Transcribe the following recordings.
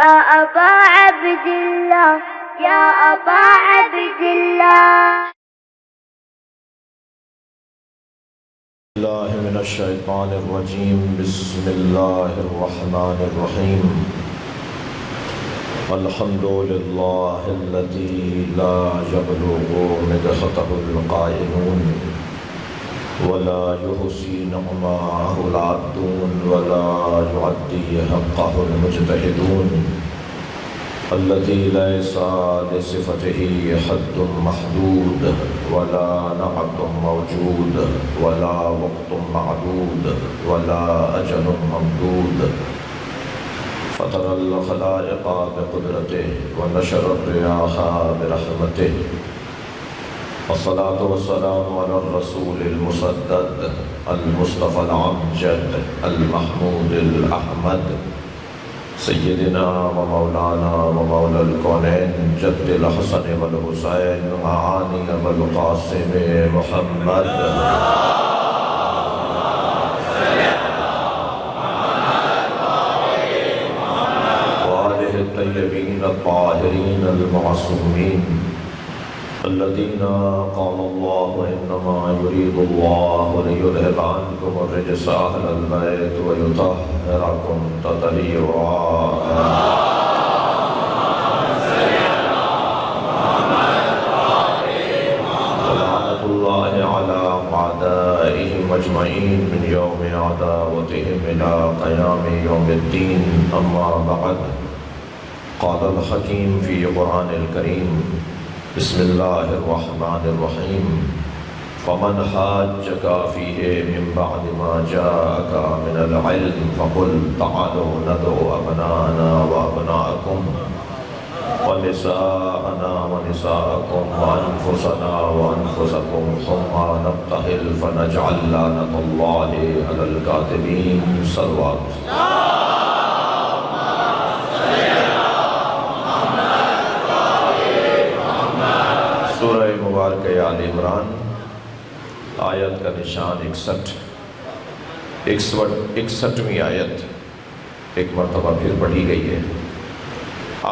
يا أبا عبد الله يا أبا عبد الله. الله من الشيطان الرجيم. بسم الله الرحمن الرحيم. الحمد لله الذي لا يبلغ مدحته القائلون ولا يحصي نعماءه العادون ولا يعدي حقه المجتهدون الذي ليس لصفته حد محدود ولا نعت موجود ولا وقت معدود ولا أجل ممدود فطر الخلائق بقدرته ونشر الرياح برحمته والصلاة والسلام على الرسول المسدد المصطفى الأمجد المحمود الأحمد سيدنا ومولانا ومولى الكونين جد الحسن والحسين معاني والقاسم محمد وآله الطيبين الطاهرين المعصومين الذين قال الله إنما يريد الله ليذهب عنكم الرجس أهل البيت ويطهركم تطهيرا. ولعنة الله على أعدائهم أجمعين من يوم عداوتهم إلى قيام يوم الدين. أما بعد، قال الحكيم في قرآن الكريم: بسم الله الرحمن الرحيم. فمن حاجك فيه من بعد ما جاءك من العلم فقل تعالوا ندعو أبناءنا وأبناءكم ونساءنا ونساءكم وأنفسنا وأنفسكم ثم نبتهل فنجعل لعنة الله على الكاذبين. صلوات. سورہ مبارک آل عمران آیت کا نشان 61ویں آیت ایک مرتبہ پھر پڑھی گئی ہے.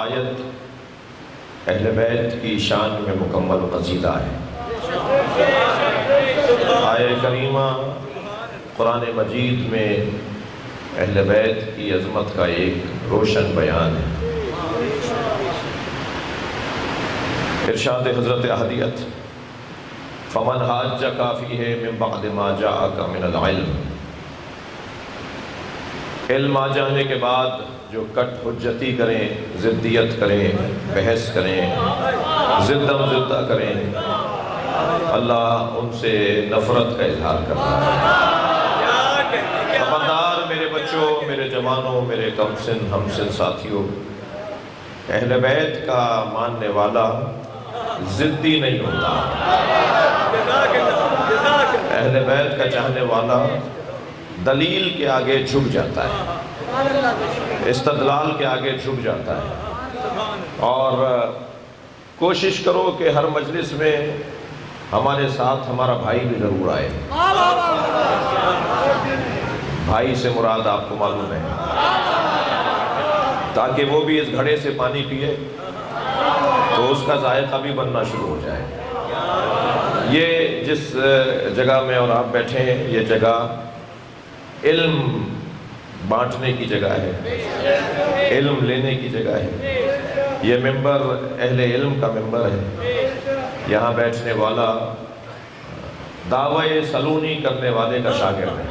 آیت اہل بیت کی شان میں مکمل قصیدہ ہے. آیت کریمہ قرآن مجید میں اہل بیت کی عظمت کا ایک روشن بیان ہے. ارشاد حضرت احدیت: فمن حاجک فیہ من بعد ما جاءک من العلم. علم آ جانے کے بعد جو کٹ حجتی کریں، ضدیت کریں، بحث کریں، ضدم ضدہ کریں، اللہ ان سے نفرت کا اظہار کرتا ہے. خبردار میرے بچوں، میرے جوانوں، میرے کم سن ہم سن ساتھیوں، اہل بیت کا ماننے والا ضدی نہیں ہوتا. اہل بیت کا چاہنے والا دلیل کے آگے جھک جاتا ہے، استدلال کے آگے جھک جاتا ہے. اور کوشش کرو کہ ہر مجلس میں ہمارے ساتھ ہمارا بھائی بھی ضرور آئے. بھائی سے مراد آپ کو معلوم ہے، تاکہ وہ بھی اس گھڑے سے پانی پیے تو اس کا ذائقہ بھی بننا شروع ہو جائے. یہ جس جگہ میں اور آپ بیٹھے ہیں، یہ جگہ علم بانٹنے کی جگہ ہے، علم لینے کی جگہ ہے. یہ ممبر اہل علم کا ممبر ہے. یہاں بیٹھنے والا دعوی سلونی کرنے والے کا شاگرد ہے.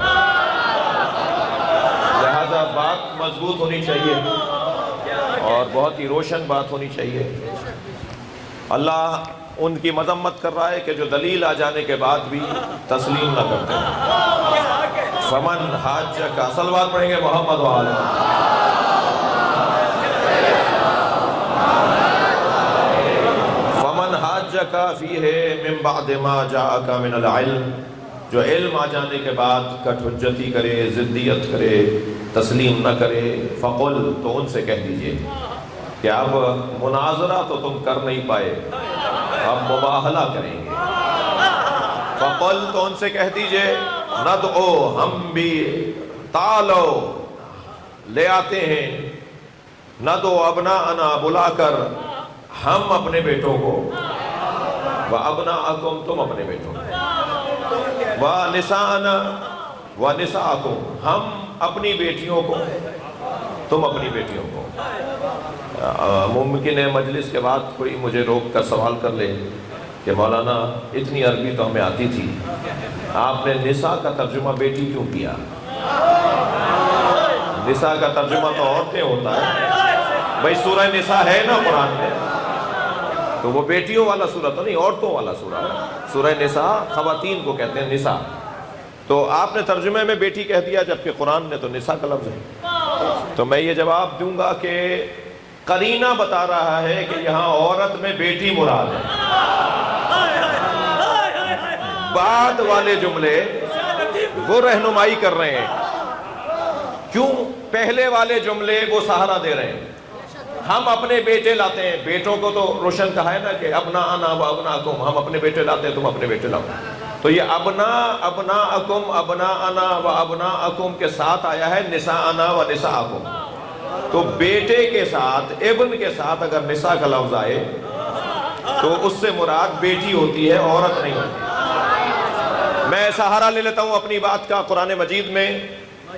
لہذا بات مضبوط ہونی چاہیے اور بہت ہی روشن بات ہونی چاہیے. اللہ ان کی مذمت کر رہا ہے کہ جو دلیل آ جانے کے بعد بھی تسلیم نہ کرتے ہیں. فمن حاجک، اصل بات پڑھیں گے محمد وآلہ. فمن حاجک فیہ من بعد ما جاءک من العلم. جو علم آ جانے کے بعد کٹ حجتی کرے، ضدیت کرے، تسلیم نہ کرے، فقل، تو ان سے کہہ دیجئے کہ اب مناظرہ تو تم کر نہیں پائے، اب مباہلہ کریں گے. فقل، تو ان سے کہہ دیجئے، ندعو، ہم بھی، تعالو، لے آتے ہیں نہ تو ابناءنا بلا کر ہم اپنے بیٹوں کو، وابناءکم تم اپنے بیٹوں کو، ونساءنا ونساءکم ہم اپنی بیٹیوں کو تم اپنی بیٹیوں کو۔ ممکن ہے مجلس کے بعد کوئی مجھے روک کر سوال کر لے کہ مولانا اتنی عربی تو ہمیں آتی تھی، آپ نے نساء کا ترجمہ بیٹی کیوں کیا؟ نساء کا ترجمہ تو عورتیں ہوتا ہے بھائی، سورہ نساء ہے نا قرآن میں، تو وہ بیٹیوں والا سورہ تو نہیں، عورتوں والا سورہ ہے۔ سورہ نساء خواتین کو کہتے ہیں نساء، تو آپ نے ترجمے میں بیٹی کہہ دیا جبکہ قرآن نے تو نساء کا لفظ ہے۔ تو میں یہ جواب دوں گا کہ قرینہ بتا رہا ہے کہ یہاں عورت میں بیٹی مراد ہے۔ بعد والے جملے وہ رہنمائی کر رہے ہیں، کیوں پہلے والے جملے وہ سہارا دے رہے ہیں۔ ہم اپنے بیٹے لاتے ہیں، بیٹوں کو تو روشن کہا ہے نا کہ ابناءنا و ابناءکم، ہم اپنے بیٹے لاتے ہیں تم اپنے بیٹے لاؤ، تو یہ ابناءکم ابناءنا و ابناءکم کے ساتھ آیا ہے نساءنا و نساءکم، تو بیٹے کے ساتھ ابن کے ساتھ اگر نساء کا لفظ آئے تو اس سے مراد بیٹی ہوتی ہے، عورت نہیں ہوتی۔ میں سہارا لے لیتا ہوں اپنی بات کا، قرآن مجید میں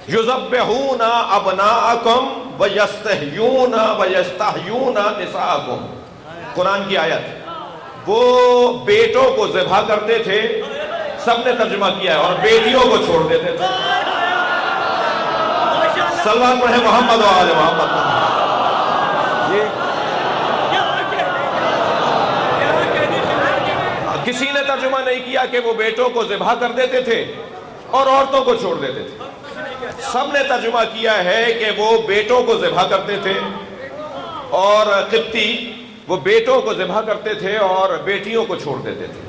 یذبحون ابناءکم ویستحیون ویستحیون نساءکم، قرآن کی آیت، وہ بیٹوں کو ذبح کرتے تھے، سب نے ترجمہ کیا ہے، اور بیٹیوں کو چھوڑ دیتے تھے۔ صلوات پڑھیں محمد و آل محمد۔ کسی نے ترجمہ نہیں کیا کہ وہ بیٹوں کو ذبح کر دیتے تھے اور عورتوں کو چھوڑ دیتے تھے، سب نے ترجمہ کیا ہے کہ وہ بیٹوں کو ذبح کرتے تھے، اور قبطی وہ بیٹوں کو ذبح کرتے تھے اور بیٹیوں کو چھوڑ دیتے تھے۔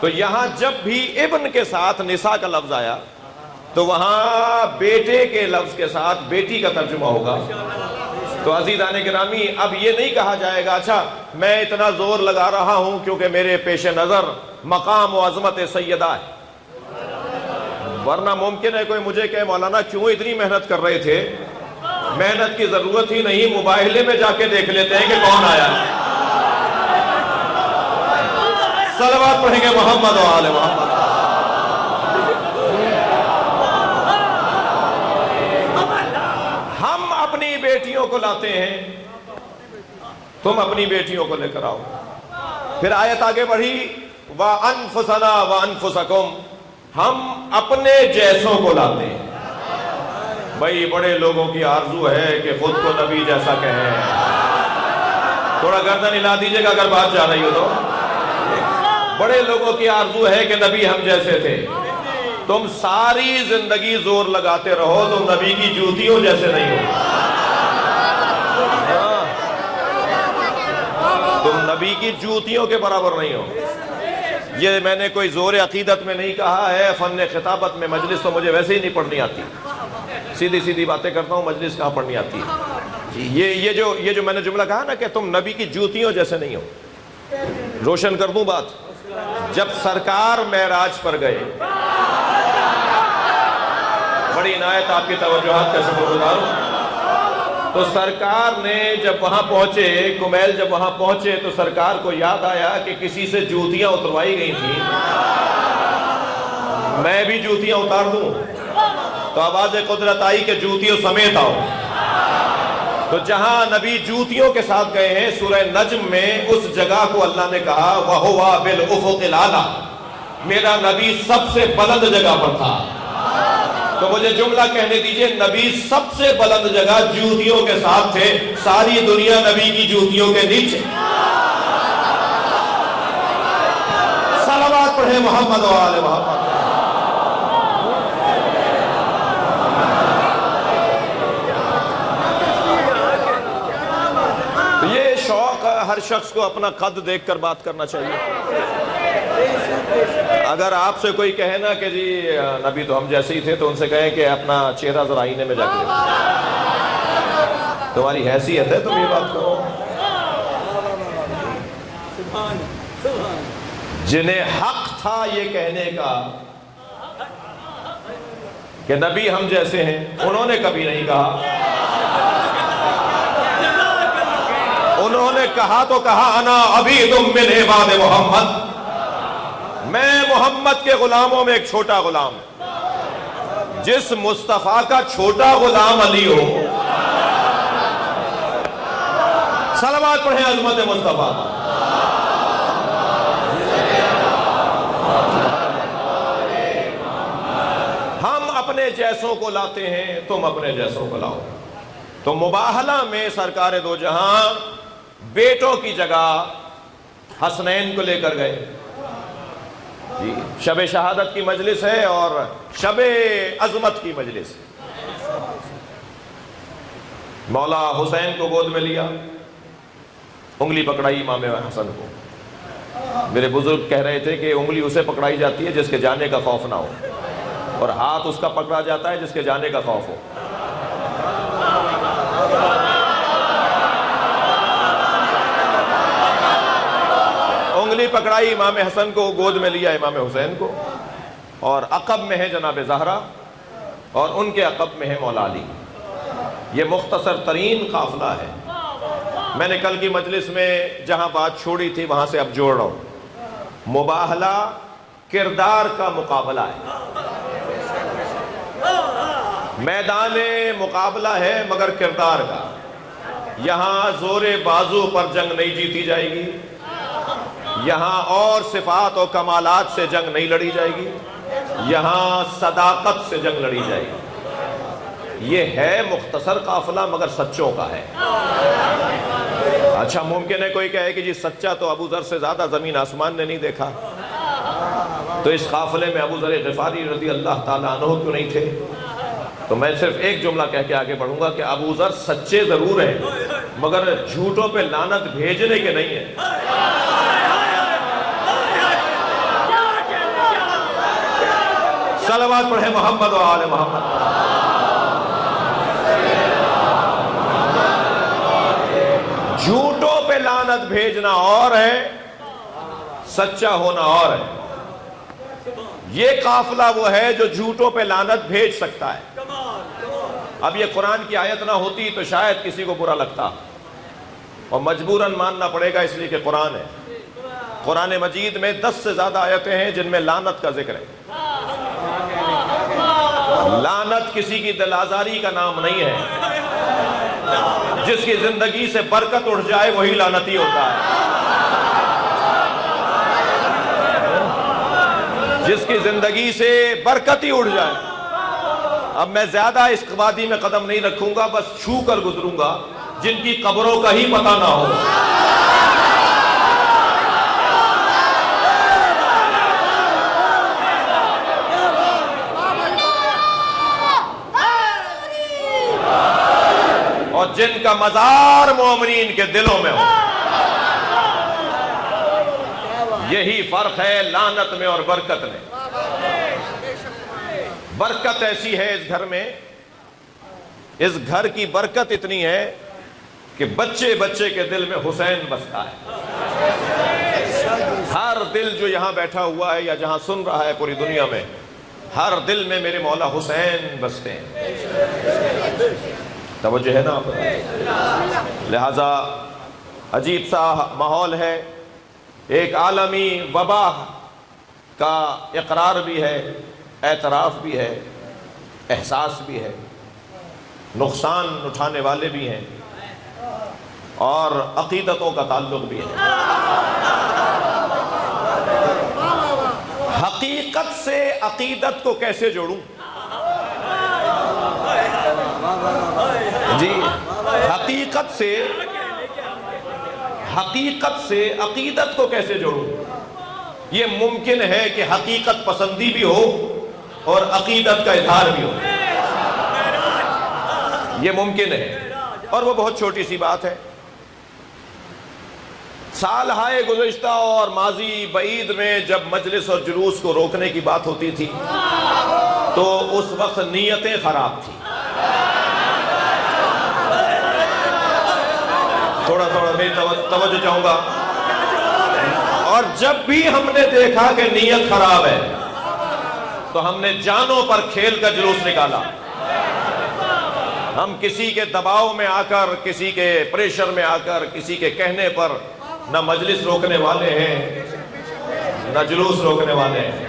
تو یہاں جب بھی ابن کے ساتھ نساء کا لفظ آیا تو وہاں بیٹے کے لفظ کے ساتھ بیٹی کا ترجمہ ہوگا۔ تو عزیزان گرامی، اب یہ نہیں کہا جائے گا اچھا میں اتنا زور لگا رہا ہوں کیونکہ میرے پیش نظر مقام و عظمت سیدہ ہے، ورنہ ممکن ہے کوئی مجھے کہے مولانا کیوں اتنی محنت کر رہے تھے؟ محنت کی ضرورت ہی نہیں، موبائلے میں جا کے دیکھ لیتے ہیں کہ کون آیا ہے۔ صلوات پڑھیں گے محمد و آل محمد۔ ہم اپنی بیٹیوں کو لاتے ہیں، تم اپنی بیٹیوں کو لے کر آؤ۔ پھر آیت آگے بڑھی وَأَنفُسَنَا وَأَنفُسَكُمْ، ہم اپنے جیسوں کو لاتے ہیں۔ بھائی بڑے لوگوں کی آرزو ہے کہ خود کو نبی جیسا کہیں، تھوڑا گردن ہلا دیجئے گا اگر بات جا رہی ہو تو۔ بڑے لوگوں کی آرزو ہے کہ نبی ہم جیسے تھے، تم ساری زندگی زور لگاتے رہو تم نبی کی جوتیوں جیسے نہیں ہو، تم نبی کی جوتیوں کے برابر نہیں ہو۔ یہ میں نے کوئی زور عقیدت میں نہیں کہا ہے، فن خطابت میں مجلس تو مجھے ویسے ہی نہیں پڑھنی آتی، سیدھی سیدھی باتیں کرتا ہوں، مجلس کہاں پڑھنی آتی ہے۔ یہ جو میں نے جملہ کہا نا کہ تم نبی کی جوتیوں جیسے نہیں ہو، روشن کر دوں بات۔ جب سرکار معراج پر گئے، بڑی عنایت آپ کی توجہات کا شکر گزار ہوں، تو سرکار نے جب وہاں پہنچے، کمیل جب وہاں پہنچے تو سرکار کو یاد آیا کہ کسی سے جوتیاں اتروائی گئی تھیں، میں بھی جوتیاں اتار دوں، تو آواز قدرت آئی کہ جوتیوں سمیت آؤ۔ تو جہاں نبی جوتیوں کے ساتھ گئے ہیں، سورہ نجم میں اس جگہ کو اللہ نے کہا وَهُوَ بِالْأُفُقِ الْأَعْلَىٰ، میرا نبی سب سے بلند جگہ پر تھا۔ تو مجھے جملہ کہنے دیجئے، نبی سب سے بلند جگہ جوتیوں کے ساتھ تھے، ساری دنیا نبی کی جوتیوں کے نیچے۔ صلوات پڑھیں محمد و آل محمد۔ یہ شوق ہر شخص کو اپنا قد دیکھ کر بات کرنا چاہیے۔ اگر آپ سے کوئی کہے نا کہ جی نبی تو ہم جیسے ہی تھے، تو ان سے کہیں کہ اپنا چہرہ ذرا آئینے میں جا کے تمہاری حیثیت ہے تم یہ بات کرو۔ جنہیں حق تھا یہ کہنے کا کہ نبی ہم جیسے ہیں، انہوں نے کبھی نہیں کہا۔ انہوں نے کہا تو کہا انا عبید من عباد محمد، میں محمد کے غلاموں میں ایک چھوٹا غلام، جس مصطفیٰ کا چھوٹا غلام علی ہو، صلوات پڑھیں عظمت مصطفیٰ۔ ہم اپنے جیسوں کو لاتے ہیں، تم اپنے جیسوں کو لاؤ۔ تو مباہلہ میں سرکار دو جہاں بیٹوں کی جگہ حسنین کو لے کر گئے۔ جی شب شہادت کی مجلس ہے اور شب عظمت کی مجلس ہے۔ مولا حسین کو گود میں لیا، انگلی پکڑائی امام حسن کو۔ میرے بزرگ کہہ رہے تھے کہ انگلی اسے پکڑائی جاتی ہے جس کے جانے کا خوف نہ ہو، اور ہاتھ اس کا پکڑا جاتا ہے جس کے جانے کا خوف ہو۔ انگلی پکڑائی امام حسن کو، گود میں لیا امام حسین کو، اور عقب میں ہے جناب زہرا، اور ان کے عقب میں ہے مولا علی۔ یہ مختصر ترین قافلہ ہے۔ میں نے کل کی مجلس میں جہاں بات چھوڑی تھی وہاں سے اب جوڑ رہا ہوں۔ مباہلہ کردار کا مقابلہ ہے، میدان مقابلہ ہے مگر کردار کا۔ یہاں زور بازو پر جنگ نہیں جیتی جائے گی، یہاں اور صفات و کمالات سے جنگ نہیں لڑی جائے گی، یہاں صداقت سے جنگ لڑی جائے گی۔ یہ ہے مختصر قافلہ مگر سچوں کا ہے۔ اچھا ممکن ہے کوئی کہے کہ جی سچا تو ابو ذر سے زیادہ زمین آسمان نے نہیں دیکھا، تو اس قافلے میں ابو ذر غفاری رضی اللہ تعالیٰ عنہ کیوں نہیں تھے؟ تو میں صرف ایک جملہ کہہ کے آگے بڑھوں گا کہ ابو ذر سچے ضرور ہیں مگر جھوٹوں پہ لعنت بھیجنے کے نہیں ہیں۔ صلوات پڑھیں محمد و آل محمد۔ جھوٹوں پہ لعنت بھیجنا اور ہے، سچا ہونا اور ہے۔ یہ قافلہ وہ ہے جو جھوٹوں پہ لعنت بھیج سکتا ہے۔ اب یہ قرآن کی آیت نہ ہوتی تو شاید کسی کو برا لگتا، اور مجبوراً ماننا پڑے گا اس لیے کہ قرآن ہے۔ قرآن مجید میں 10 سے زیادہ آیتیں ہیں جن میں لعنت کا ذکر ہے۔ لعنت کسی کی دل آزاری کا نام نہیں ہے۔ جس کی زندگی سے برکت اٹھ جائے وہی لعنتی ہوتا ہے۔ جس کی زندگی سے برکت ہی اٹھ جائے۔ اب میں زیادہ اس وادی میں قدم نہیں رکھوں گا، بس چھو کر گزروں گا جن کی قبروں کا ہی پتہ نہ ہو۔ اور جن کا مزار مومنین کے دلوں میں ہو۔ یہی فرق ہے لعنت میں اور برکت میں۔ برکت ایسی ہے اس گھر میں، اس گھر کی برکت اتنی ہے کہ بچے بچے کے دل میں حسین بستا ہے۔ ہر دل جو یہاں بیٹھا ہوا ہے یا جہاں سن رہا ہے پوری دنیا میں، ہر دل میں میرے مولا حسین بستے ہیں۔ توجہ ہے نا آپ؟ لہذا عجیب سا ماحول ہے، ایک عالمی وبا کا اقرار بھی ہے، اعتراف بھی ہے، احساس بھی ہے، نقصان اٹھانے والے بھی ہیں، اور عقیدتوں کا تعلق بھی ہے۔ حقیقت سے عقیدت کو کیسے جوڑوں؟ جی حقیقت سے عقیدت کو کیسے جوڑوں؟ یہ ممکن ہے کہ حقیقت پسندی بھی ہو اور عقیدت کا اظہار بھی ہو، یہ ممکن ہے، اور وہ بہت چھوٹی سی بات ہے۔ سال ہائے گزشتہ اور ماضی بعید میں جب مجلس اور جلوس کو روکنے کی بات ہوتی تھی تو اس وقت نیتیں خراب تھیں۔ تھوڑا میری توجہ چاہوں گا۔ اور جب بھی ہم نے دیکھا کہ نیت خراب ہے تو ہم نے جانوں پر کھیل کا جلوس نکالا۔ ہم کسی کے دباؤ میں آ کر، کسی کے پریشر میں آ کر، کسی کے کہنے پر نہ مجلس روکنے والے ہیں نہ جلوس روکنے والے ہیں۔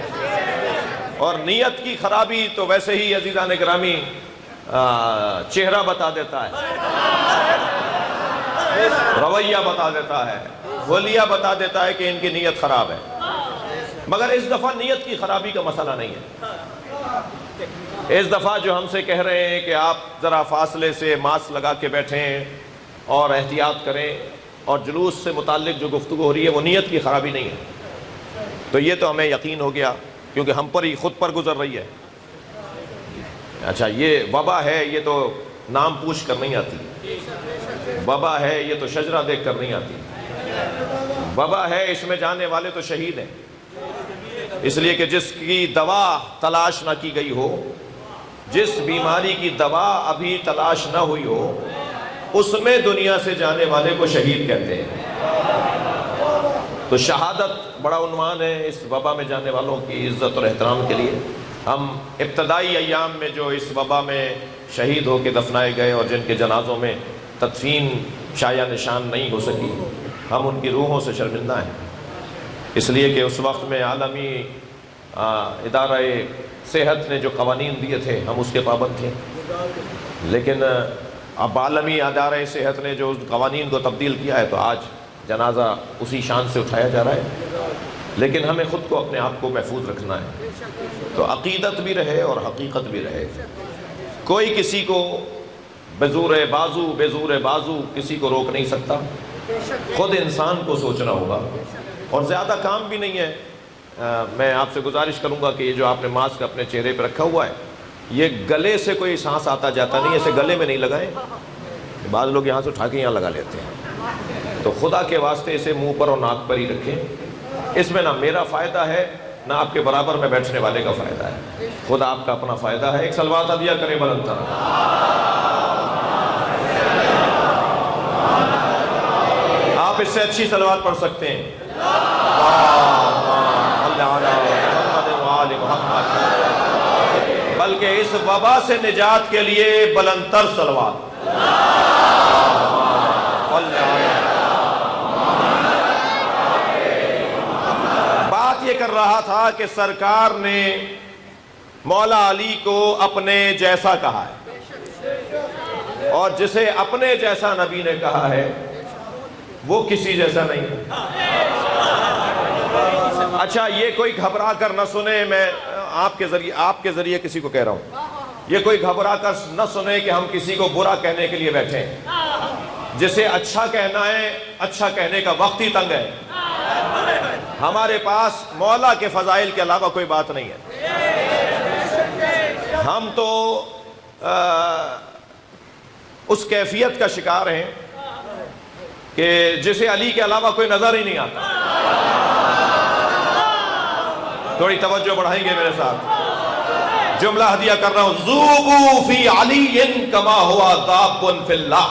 اور نیت کی خرابی تو ویسے ہی عزیزان گرامی چہرہ بتا دیتا ہے، رویہ بتا دیتا ہے، حلیہ بتا دیتا ہے کہ ان کی نیت خراب ہے۔ مگر اس دفعہ نیت کی خرابی کا مسئلہ نہیں ہے۔ اس دفعہ جو ہم سے کہہ رہے ہیں کہ آپ ذرا فاصلے سے ماسک لگا کے بیٹھیں اور احتیاط کریں، اور جلوس سے متعلق جو گفتگو ہو رہی ہے وہ نیت کی خرابی نہیں ہے، تو یہ تو ہمیں یقین ہو گیا کیونکہ ہم پر ہی خود پر گزر رہی ہے۔ اچھا یہ وبا ہے، یہ تو نام پوچھ کر نہیں آتی، وبا ہے یہ تو شجرہ دیکھ کر نہیں آتی، وبا ہے اس میں جانے والے تو شہید ہیں، اس لیے کہ جس کی دوا تلاش نہ کی گئی ہو، جس بیماری کی دوا ابھی تلاش نہ ہوئی ہو، اس میں دنیا سے جانے والے کو شہید کہتے ہیں۔ تو شہادت بڑا عنوان ہے اس وبا میں جانے والوں کی عزت اور احترام کے لیے۔ ہم ابتدائی ایام میں جو اس وبا میں شہید ہو کے دفنائے گئے اور جن کے جنازوں میں تدفین شایع نشان نہیں ہو سکی، ہم ان کی روحوں سے شرمندہ ہیں، اس لیے کہ اس وقت میں عالمی ادارہ صحت نے جو قوانین دیے تھے ہم اس کے پابند تھے، لیکن اب عالمی ادارہ صحت نے جو قوانین کو تبدیل کیا ہے تو آج جنازہ اسی شان سے اٹھایا جا رہا ہے، لیکن ہمیں خود کو اپنے آپ کو محفوظ رکھنا ہے، تو عقیدت بھی رہے اور حقیقت بھی رہے۔ کوئی کسی کو بے زور بازو کسی کو روک نہیں سکتا، خود انسان کو سوچنا ہوگا، اور زیادہ کام بھی نہیں ہے۔ میں آپ سے گزارش کروں گا کہ یہ جو آپ نے ماسک اپنے چہرے پہ رکھا ہوا ہے، یہ گلے سے کوئی سانس آتا جاتا نہیں، اسے گلے میں نہیں لگائیں، بعض لوگ یہاں سے اٹھا کے یہاں لگا لیتے ہیں، تو خدا کے واسطے اسے منہ پر اور ناک پر ہی رکھیں۔ اس میں نہ میرا فائدہ ہے نہ آپ کے برابر میں بیٹھنے والے کا فائدہ ہے، خدا آپ کا اپنا فائدہ ہے۔ ایک صلوات علیہ کریں بلند تر۔ آپ اس سے اچھی صلوات پڑھ سکتے ہیں، بلکہ اس وبا سے نجات کے لیے بلند تر صلوات۔ بات یہ کر رہا تھا کہ سرکار نے مولا علی کو اپنے جیسا کہا ہے، اور جسے اپنے جیسا نبی نے کہا ہے وہ کسی جیسا نہیں ہے۔ اچھا یہ کوئی گھبرا کر نہ سنے، میں آپ کے ذریعے کسی کو کہہ رہا ہوں، یہ کوئی گھبرا کر نہ سنے کہ ہم کسی کو برا کہنے کے لیے بیٹھے ہیں۔ جسے اچھا کہنا ہے، اچھا کہنے کا وقت ہی تنگ ہے۔ ہمارے پاس مولا کے فضائل کے علاوہ کوئی بات نہیں ہے۔ ہم تو اس کیفیت کا شکار ہیں کہ جسے علی کے علاوہ کوئی نظر ہی نہیں آتا۔ تھوڑی توجہ بڑھائیں گے میرے ساتھ، جملہ ہدیہ کر رہا ہوں، ذوبوا فی علی کما ہوا ذاب فی اللہ۔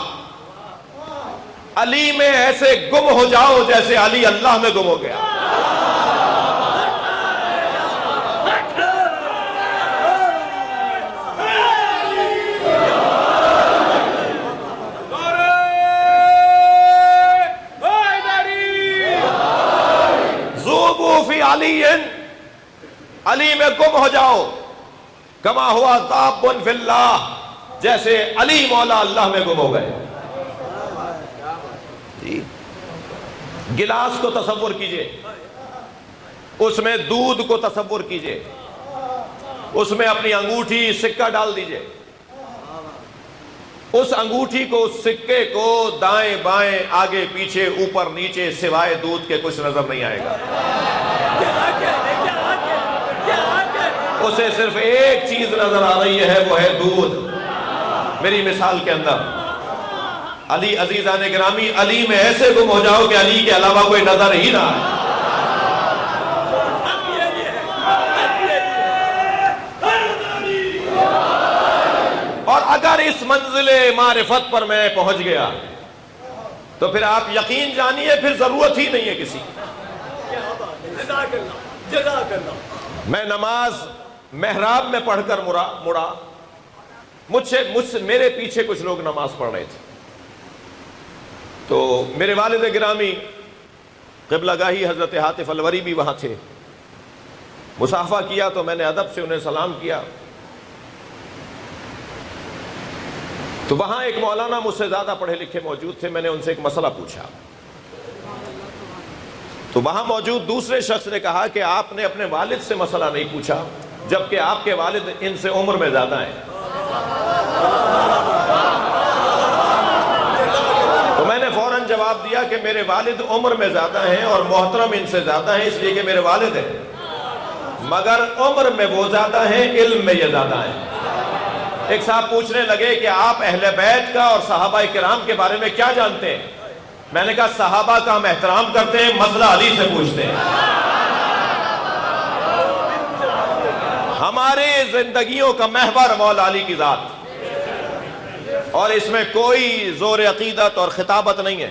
علی میں ایسے گم ہو جاؤ جیسے علی اللہ میں گم ہو گیا۔ ذوبوا فی علی، علی میں گم ہو جاؤ، کما ہوا ذاب فی اللہ، جیسے علی مولا اللہ میں گم ہو گئے۔ گلاس کو تصور کیجئے، اس میں دودھ کو تصور کیجئے، اس میں اپنی انگوٹھی سکہ ڈال دیجئے، اس انگوٹھی کو، اس سکے کو دائیں بائیں آگے پیچھے اوپر نیچے سوائے دودھ کے کچھ نظر نہیں آئے گا۔ اسے صرف ایک چیز نظر آ رہی ہے، وہ ہے دودھ۔ میری مثال کے اندر علی، عزیزان گرامی، علی میں ایسے گم ہو جاؤ کہ علی کے علاوہ کوئی نظر ہی نہ آئے۔ اور اگر اس منزل معرفت پر میں پہنچ گیا تو پھر آپ یقین جانیے پھر ضرورت ہی نہیں ہے کسی کی۔ میں نماز محراب میں پڑھ کر مڑا، میرے پیچھے کچھ لوگ نماز پڑھ رہے تھے، تو میرے والد گرامی قبلہ گاہی حضرت حاتف الوری بھی وہاں تھے، مصافحہ کیا تو میں نے ادب سے انہیں سلام کیا۔ تو وہاں ایک مولانا مجھ سے زیادہ پڑھے لکھے موجود تھے، میں نے ان سے ایک مسئلہ پوچھا، تو وہاں موجود دوسرے شخص نے کہا کہ آپ نے اپنے والد سے مسئلہ نہیں پوچھا، جبکہ آپ کے والد ان سے عمر میں زیادہ ہیں۔ تو میں نے فوراً جواب دیا کہ میرے والد عمر میں زیادہ ہیں اور محترم ان سے زیادہ ہیں، اس لیے کہ میرے والد ہیں، مگر عمر میں وہ زیادہ ہیں، علم میں یہ زیادہ ہیں۔ ایک صاحب پوچھنے لگے کہ آپ اہل بیت کا اور صحابہ کرام کے بارے میں کیا جانتے ہیں؟ میں نے کہا صحابہ کا ہم احترام کرتے ہیں، مسئلہ علی سے پوچھتے ہیں۔ ہماری زندگیوں کا محور مولا علی کی ذات، اور اس میں کوئی زور عقیدت اور خطابت نہیں ہے،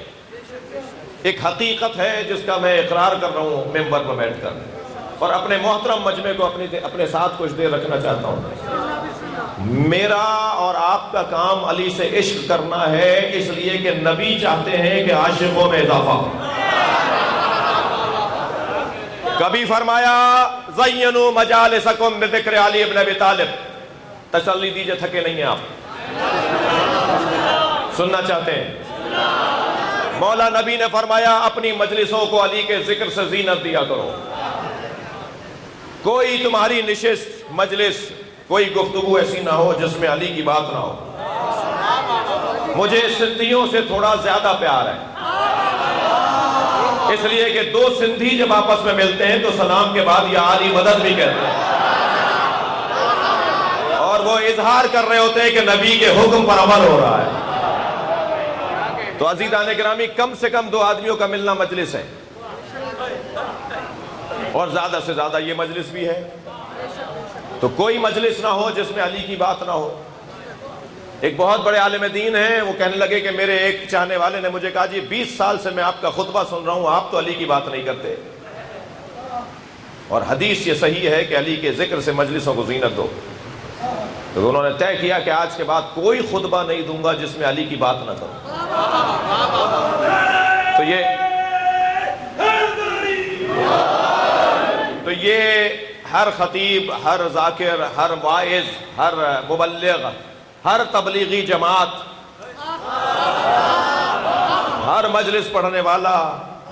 ایک حقیقت ہے جس کا میں اقرار کر رہا ہوں ممبر پر بیٹھ کر، اور اپنے محترم مجمع کو اپنے ساتھ کچھ دیر رکھنا چاہتا ہوں۔ میرا اور آپ کا کام علی سے عشق کرنا ہے، اس لیے کہ نبی چاہتے ہیں کہ عاشقوں میں اضافہ ہو۔ کبھی فرمایا زینوا مجالسکم بذکر علی ابن ابی طالب، تسلی دیجئے تھکے نہیں ہیں آپ، سننا چاہتے ہیں۔ مولا نبی نے فرمایا اپنی مجلسوں کو علی کے ذکر سے زینت دیا کرو، کوئی تمہاری نشست مجلس کوئی گفتگو ایسی نہ ہو جس میں علی کی بات نہ ہو۔ مجھے سندھیوں سے تھوڑا زیادہ پیار ہے، اس لیے کہ دو سندھی جب آپس میں ملتے ہیں تو سلام کے بعد یا علی مدد بھی کہتے ہیں، اور وہ اظہار کر رہے ہوتے ہیں کہ نبی کے حکم پر عمل ہو رہا ہے۔ تو عزیزان گرامی، کم سے کم دو آدمیوں کا ملنا مجلس ہے، اور زیادہ سے زیادہ یہ مجلس بھی ہے، تو کوئی مجلس نہ ہو جس میں علی کی بات نہ ہو۔ ایک بہت بڑے عالم دین ہیں، وہ کہنے لگے کہ میرے ایک چاہنے والے نے مجھے کہا جی 20 سال سے میں آپ کا خطبہ سن رہا ہوں، آپ تو علی کی بات نہیں کرتے، اور حدیث یہ صحیح ہے کہ علی کے ذکر سے مجلسوں کو زینت دو۔ تو انہوں نے طے کیا کہ آج کے بعد کوئی خطبہ نہیں دوں گا جس میں علی کی بات نہ کروں۔ تو یہ ہر خطیب، ہر ذاکر، ہر واعظ، ہر مبلغ، ہر تبلیغی جماعت، ہر مجلس پڑھنے والا،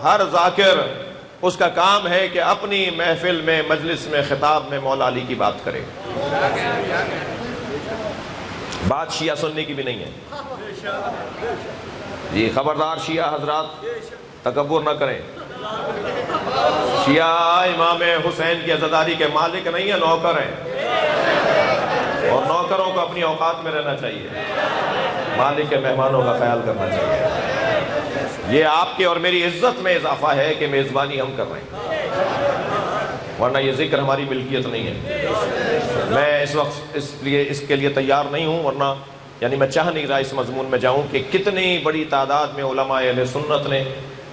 ہر ذاکر، اس کا کام ہے کہ اپنی محفل میں، مجلس میں، خطاب میں مولا علی کی بات کرے۔ بات شیعہ سننے کی بھی نہیں ہے جی، خبردار شیعہ حضرات تکبر نہ کریں، شیعہ امام حسین کی عزاداری کے مالک نہیں ہیں، نوکر ہیں، اور نوکروں کو اپنی اوقات میں رہنا چاہیے، مالک کے مہمانوں کا خیال کرنا چاہیے۔ یہ آپ کے اور میری عزت میں اضافہ ہے کہ میزبانی ہم کر رہے ہیں، ورنہ یہ ذکر ہماری ملکیت نہیں ہے۔ میں اس وقت اس کے لیے تیار نہیں ہوں، ورنہ یعنی میں چاہ نہیں رہا اس مضمون میں جاؤں کہ کتنی بڑی تعداد میں علماء اہل سنت نے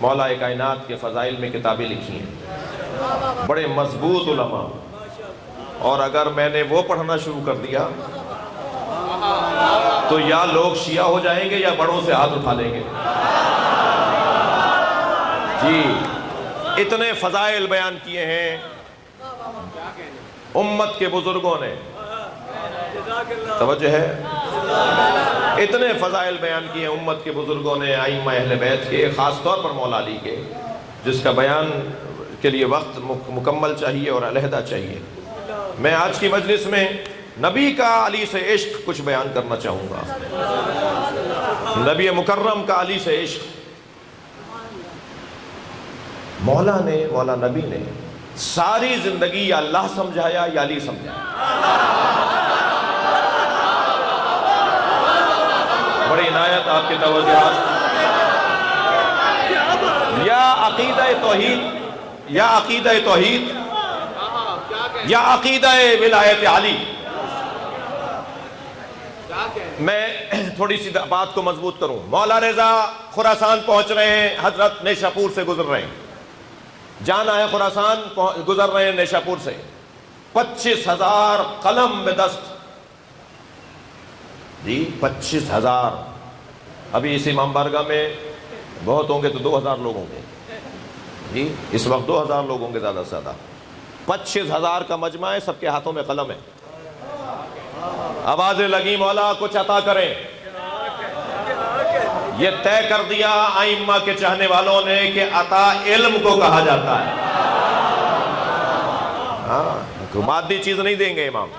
مولا کائنات کے فضائل میں کتابیں لکھی ہیں، بڑے مضبوط علماء، اور اگر میں نے وہ پڑھنا شروع کر دیا تو یا لوگ شیعہ ہو جائیں گے یا بڑوں سے ہاتھ اٹھا لیں گے جی۔ اتنے فضائل بیان کیے ہیں امت کے بزرگوں نے، توجہ ہے، اتنے فضائل بیان کیے امت کے بزرگوں نے، ائمہ اہل بیت کے، خاص طور پر مولا علی کے، جس کا بیان کے لیے وقت مکمل چاہیے اور علیحدہ چاہیے۔ میں آج کی مجلس میں نبی کا علی سے عشق کچھ بیان کرنا چاہوں گا، نبی مکرم کا علی سے عشق۔ مولا نبی نے ساری زندگی یا اللہ سمجھایا یا علی سمجھایا۔ بڑی عنایت آپ کے توجہات، یا عقیدہ توحید، یا عقیدہ توحید، یا عقیدہ ولایت علی۔ میں تھوڑی سی بات کو مضبوط کروں۔ مولا رضا خراسان پہنچ رہے ہیں، حضرت نیشاپور سے گزر رہے ہیں، جانا ہے خراسان، گزر رہے ہیں نیشاپور سے، 25,000 قلم میں دست جی 25,000. ابھی اس امام بارگاہ میں بہت ہوں گے تو 2,000 لوگ ہوں گے جی، اس وقت 2,000 لوگ ہوں گے زیادہ سے زیادہ. 25,000 کا مجمع ہے، سب کے ہاتھوں میں قلم ہے. آوازیں لگی مولا کچھ عطا کریں. یہ طے کر دیا ائمہ کے چاہنے والوں نے کہ عطا علم کو کہا جاتا ہے. ہاں، مادی چیز نہیں دیں گے امام.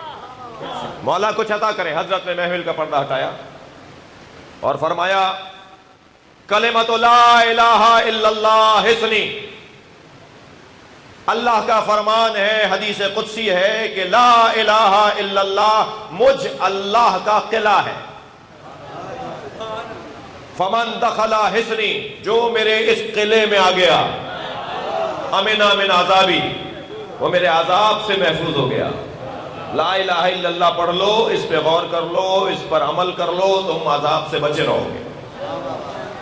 مولا کچھ عطا کریں. حضرت نے محفل کا پردہ ہٹایا اور فرمایا کلمۃ لا الہ الا اللہ حسنی. اللہ کا فرمان ہے، حدیث قدسی ہے کہ لا الہ الا اللہ مجھ اللہ کا قلعہ ہے. فمن دخل حسنی، جو میرے اس قلعے میں آ گیا، امنا من عذابی، وہ میرے عذاب سے محفوظ ہو گیا. لا الہ الا اللہ پڑھ لو، اس پہ غور کر لو، اس پر عمل کر لو، تم عذاب سے بچے رہو گے.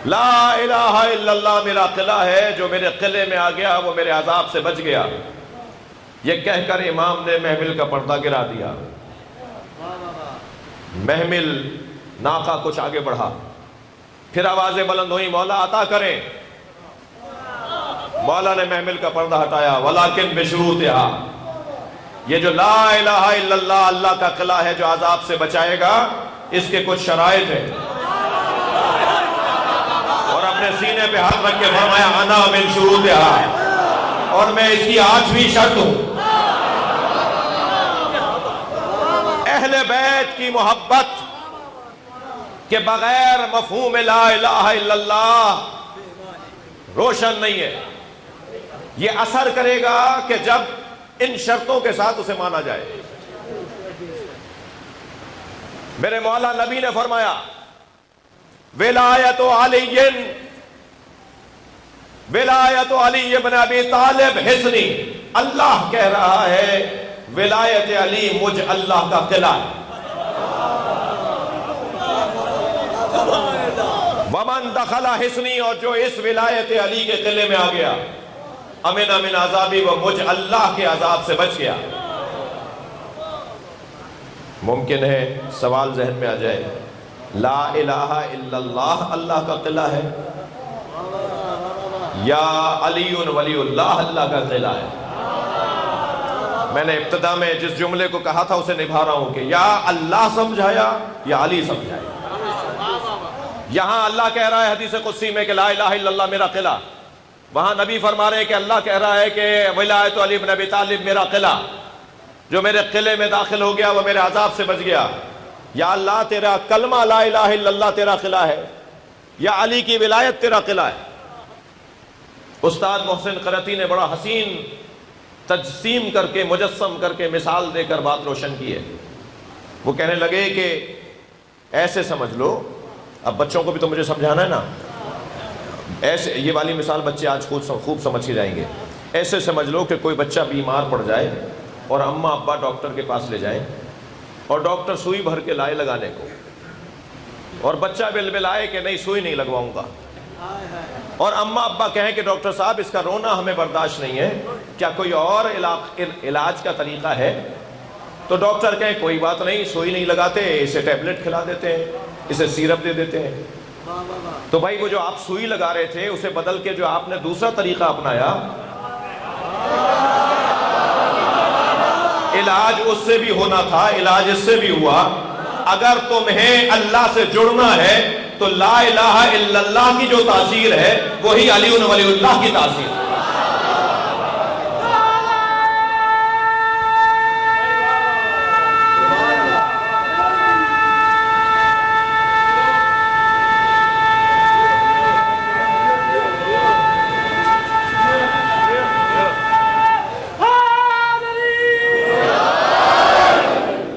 لا الہ الا اللہ میرا قلعہ ہے، جو میرے قلعے میں آ گیا وہ میرے عذاب سے بچ گیا. یہ کہہ کر امام نے محمل کا پردہ گرا دیا. محمل ناقہ کچھ آگے بڑھا، پھر آوازیں بلند ہوئی مولا عطا کریں. مولا نے محمل کا پردہ ہٹایا. ولیکن بشروطہا، یہ جو لا الہ الا اللہ اللہ کا قلعہ ہے جو عذاب سے بچائے گا، اس کے کچھ شرائط ہیں. اور اپنے سینے پہ ہاتھ رکھ کے فرمایا انا من شروطہا، اور میں اس کی 8ویں شرط ہوں. اہل بیت کی محبت کے بغیر مفہوم لا الہ الا اللہ روشن نہیں ہے. یہ اثر کرے گا کہ جب ان شرطوں کے ساتھ اسے مانا جائے. میرے مولا نبی نے فرمایا ولایت علی ابن ابی طالب حسنی. اللہ کہہ رہا ہے ولایت علی مجھ اللہ کا قلعہ ہے. ومن دخل حسنی، اور جو اس ولایت علی کے قلعے میں آ گیا، امن من عذابی، وہ مجھ اللہ کے عذاب سے بچ گیا. ممکن ہے سوال ذہن میں آ جائے، لا الہ الا اللہ اللہ کا قلعہ ہے یا علی ولی اللہ اللہ کا قلعہ ہے؟ میں نے ابتدا میں جس جملے کو کہا تھا اسے نبھا رہا ہوں کہ یا اللہ سمجھایا یا علی سمجھایا. یہاں اللہ کہہ رہا ہے حدیث قدسی میں کہ لا الہ الا اللہ میرا قلعہ، وہاں نبی فرما رہے ہیں کہ اللہ کہہ رہا ہے کہ ولایت علی بن ابی طالب میرا قلعہ، جو میرے قلعے میں داخل ہو گیا وہ میرے عذاب سے بچ گیا. یا اللہ تیرا کلمہ لا الہ الا اللہ تیرا قلعہ ہے، یا علی کی ولایت تیرا قلعہ ہے. استاد محسن قرطی نے بڑا حسین تجسیم کر کے، مجسم کر کے، مثال دے کر بات روشن کی ہے. وہ کہنے لگے کہ ایسے سمجھ لو، اب بچوں کو بھی تو مجھے سمجھانا ہے نا، ایسے یہ والی مثال بچے آج خوب سمجھ کے جائیں گے. ایسے سمجھ لو کہ کوئی بچہ بیمار پڑ جائے اور اماں ابا ڈاکٹر کے پاس لے جائیں اور ڈاکٹر سوئی بھر کے لائے لگانے کو، اور بچہ بلبلائے کہ نہیں سوئی نہیں لگواؤں گا، اور اماں ابا کہیں کہ ڈاکٹر صاحب اس کا رونا ہمیں برداشت نہیں ہے، کیا کوئی اور علاج کا طریقہ ہے؟ تو ڈاکٹر کہیں کوئی بات نہیں، سوئی نہیں لگاتے، اسے ٹیبلٹ کھلا دیتے ہیں، اسے سیرپ دے دیتے ہیں. تو بھائی وہ جو آپ سوئی لگا رہے تھے اسے بدل کے جو آپ نے دوسرا طریقہ اپنایا، علاج اس سے بھی ہونا تھا، علاج اس سے بھی ہوا. اگر تمہیں اللہ سے جڑنا ہے تو لا الہ الا اللہ کی جو تاثیر ہے وہی علی ولی اللہ کی تاثیر ہے.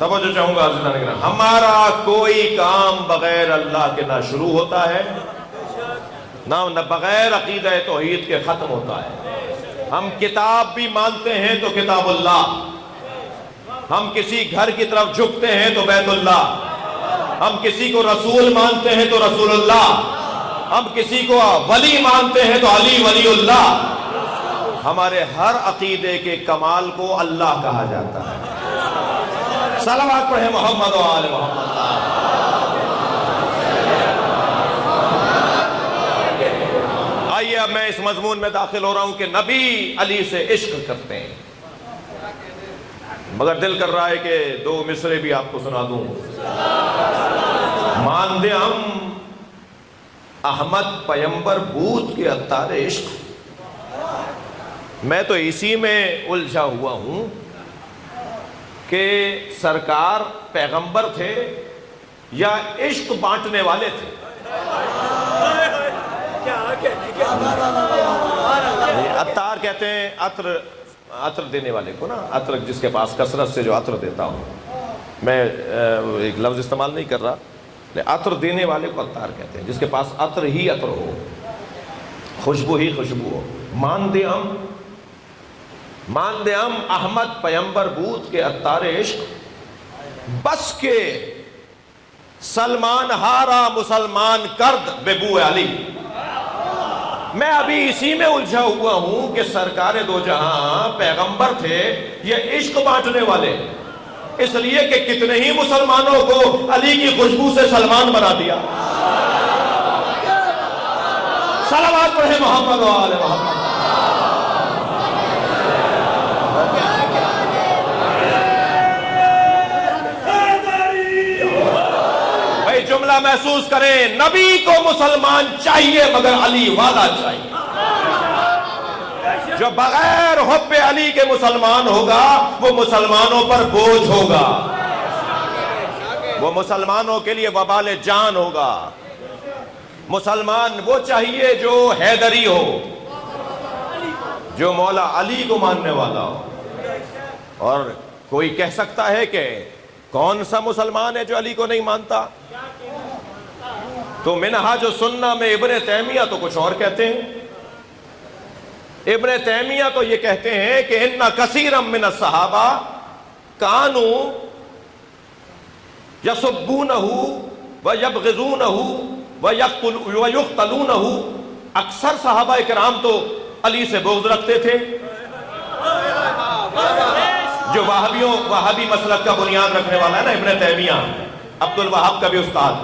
توجہ چاہوں گا عزیزان کرام، ہمارا کوئی کام بغیر اللہ کے نہ شروع ہوتا ہے نہ بغیر عقیدہ توحید کے ختم ہوتا ہے. ہم کتاب بھی مانتے ہیں تو کتاب اللہ، ہم کسی گھر کی طرف جھکتے ہیں تو بیت اللہ، ہم کسی کو رسول مانتے ہیں تو رسول اللہ، ہم کسی کو ولی مانتے ہیں تو علی ولی اللہ. ہمارے ہر عقیدے کے کمال کو اللہ کہا جاتا ہے. صلوات پڑھیں محمد و آل محمد. آگے اب میں اس مضمون میں داخل ہو رہا ہوں کہ نبی علی سے عشق کرتے ہیں، مگر دل کر رہا ہے کہ 2 مصرے بھی آپ کو سنا دوں۔ ماندے ہم احمد پیمبر بود کے عطار عشق، میں تو اسی میں الجھا ہوا ہوں کہ سرکار پیغمبر تھے یا عشق بانٹنے والے تھے۔ عطار کہتے ہیں عطر دینے والے کو نا، عطر جس کے پاس کثرت سے جو عطر دیتا ہوں، میں ایک لفظ استعمال نہیں کر رہا، عطر دینے والے کو عطار کہتے ہیں، جس کے پاس عطر ہی عطر ہو، خوشبو ہی خوشبو ہو۔ مان دے ہم احمد پیمبر بود کے عطار عشق، بس کے سلمان ہارا مسلمان کرد بے بو علی۔ میں ابھی اسی میں الجھا ہوا ہوں کہ سرکار دو جہاں پیغمبر تھے یہ عشق بانٹنے والے، اس لیے کہ کتنے ہی مسلمانوں کو علی کی خوشبو سے سلمان بنا دیا۔ صلوات پڑھیں محمد و آل محمد۔ بھائی جملہ محسوس کریں، نبی کو مسلمان چاہیے مگر علی والا چاہیے۔ جو بغیر حب علی کے مسلمان ہوگا وہ مسلمانوں پر بوجھ ہوگا، وہ مسلمانوں کے لیے وبال جان ہوگا۔ مسلمان وہ چاہیے جو حیدری ہو، جو مولا علی کو ماننے والا ہو۔ اور کوئی کہہ سکتا ہے کہ کون سا مسلمان ہے جو علی کو نہیں مانتا؟ تو منہاج السنہ میں ابن تیمیہ تو کچھ اور کہتے ہیں۔ ابن تیمیہ تو یہ کہتے ہیں کہ ان کثیرا من الصحابہ کانوا یسبونہ ویبغضونہ ویقتلونہ، اکثر صحابہ کرام تو علی سے بغض رکھتے تھے۔ جو وہابی مسلک کا بنیاد رکھنے والا ہے نا ابن تیمیہ، عبد الوہاب کا بھی استاد،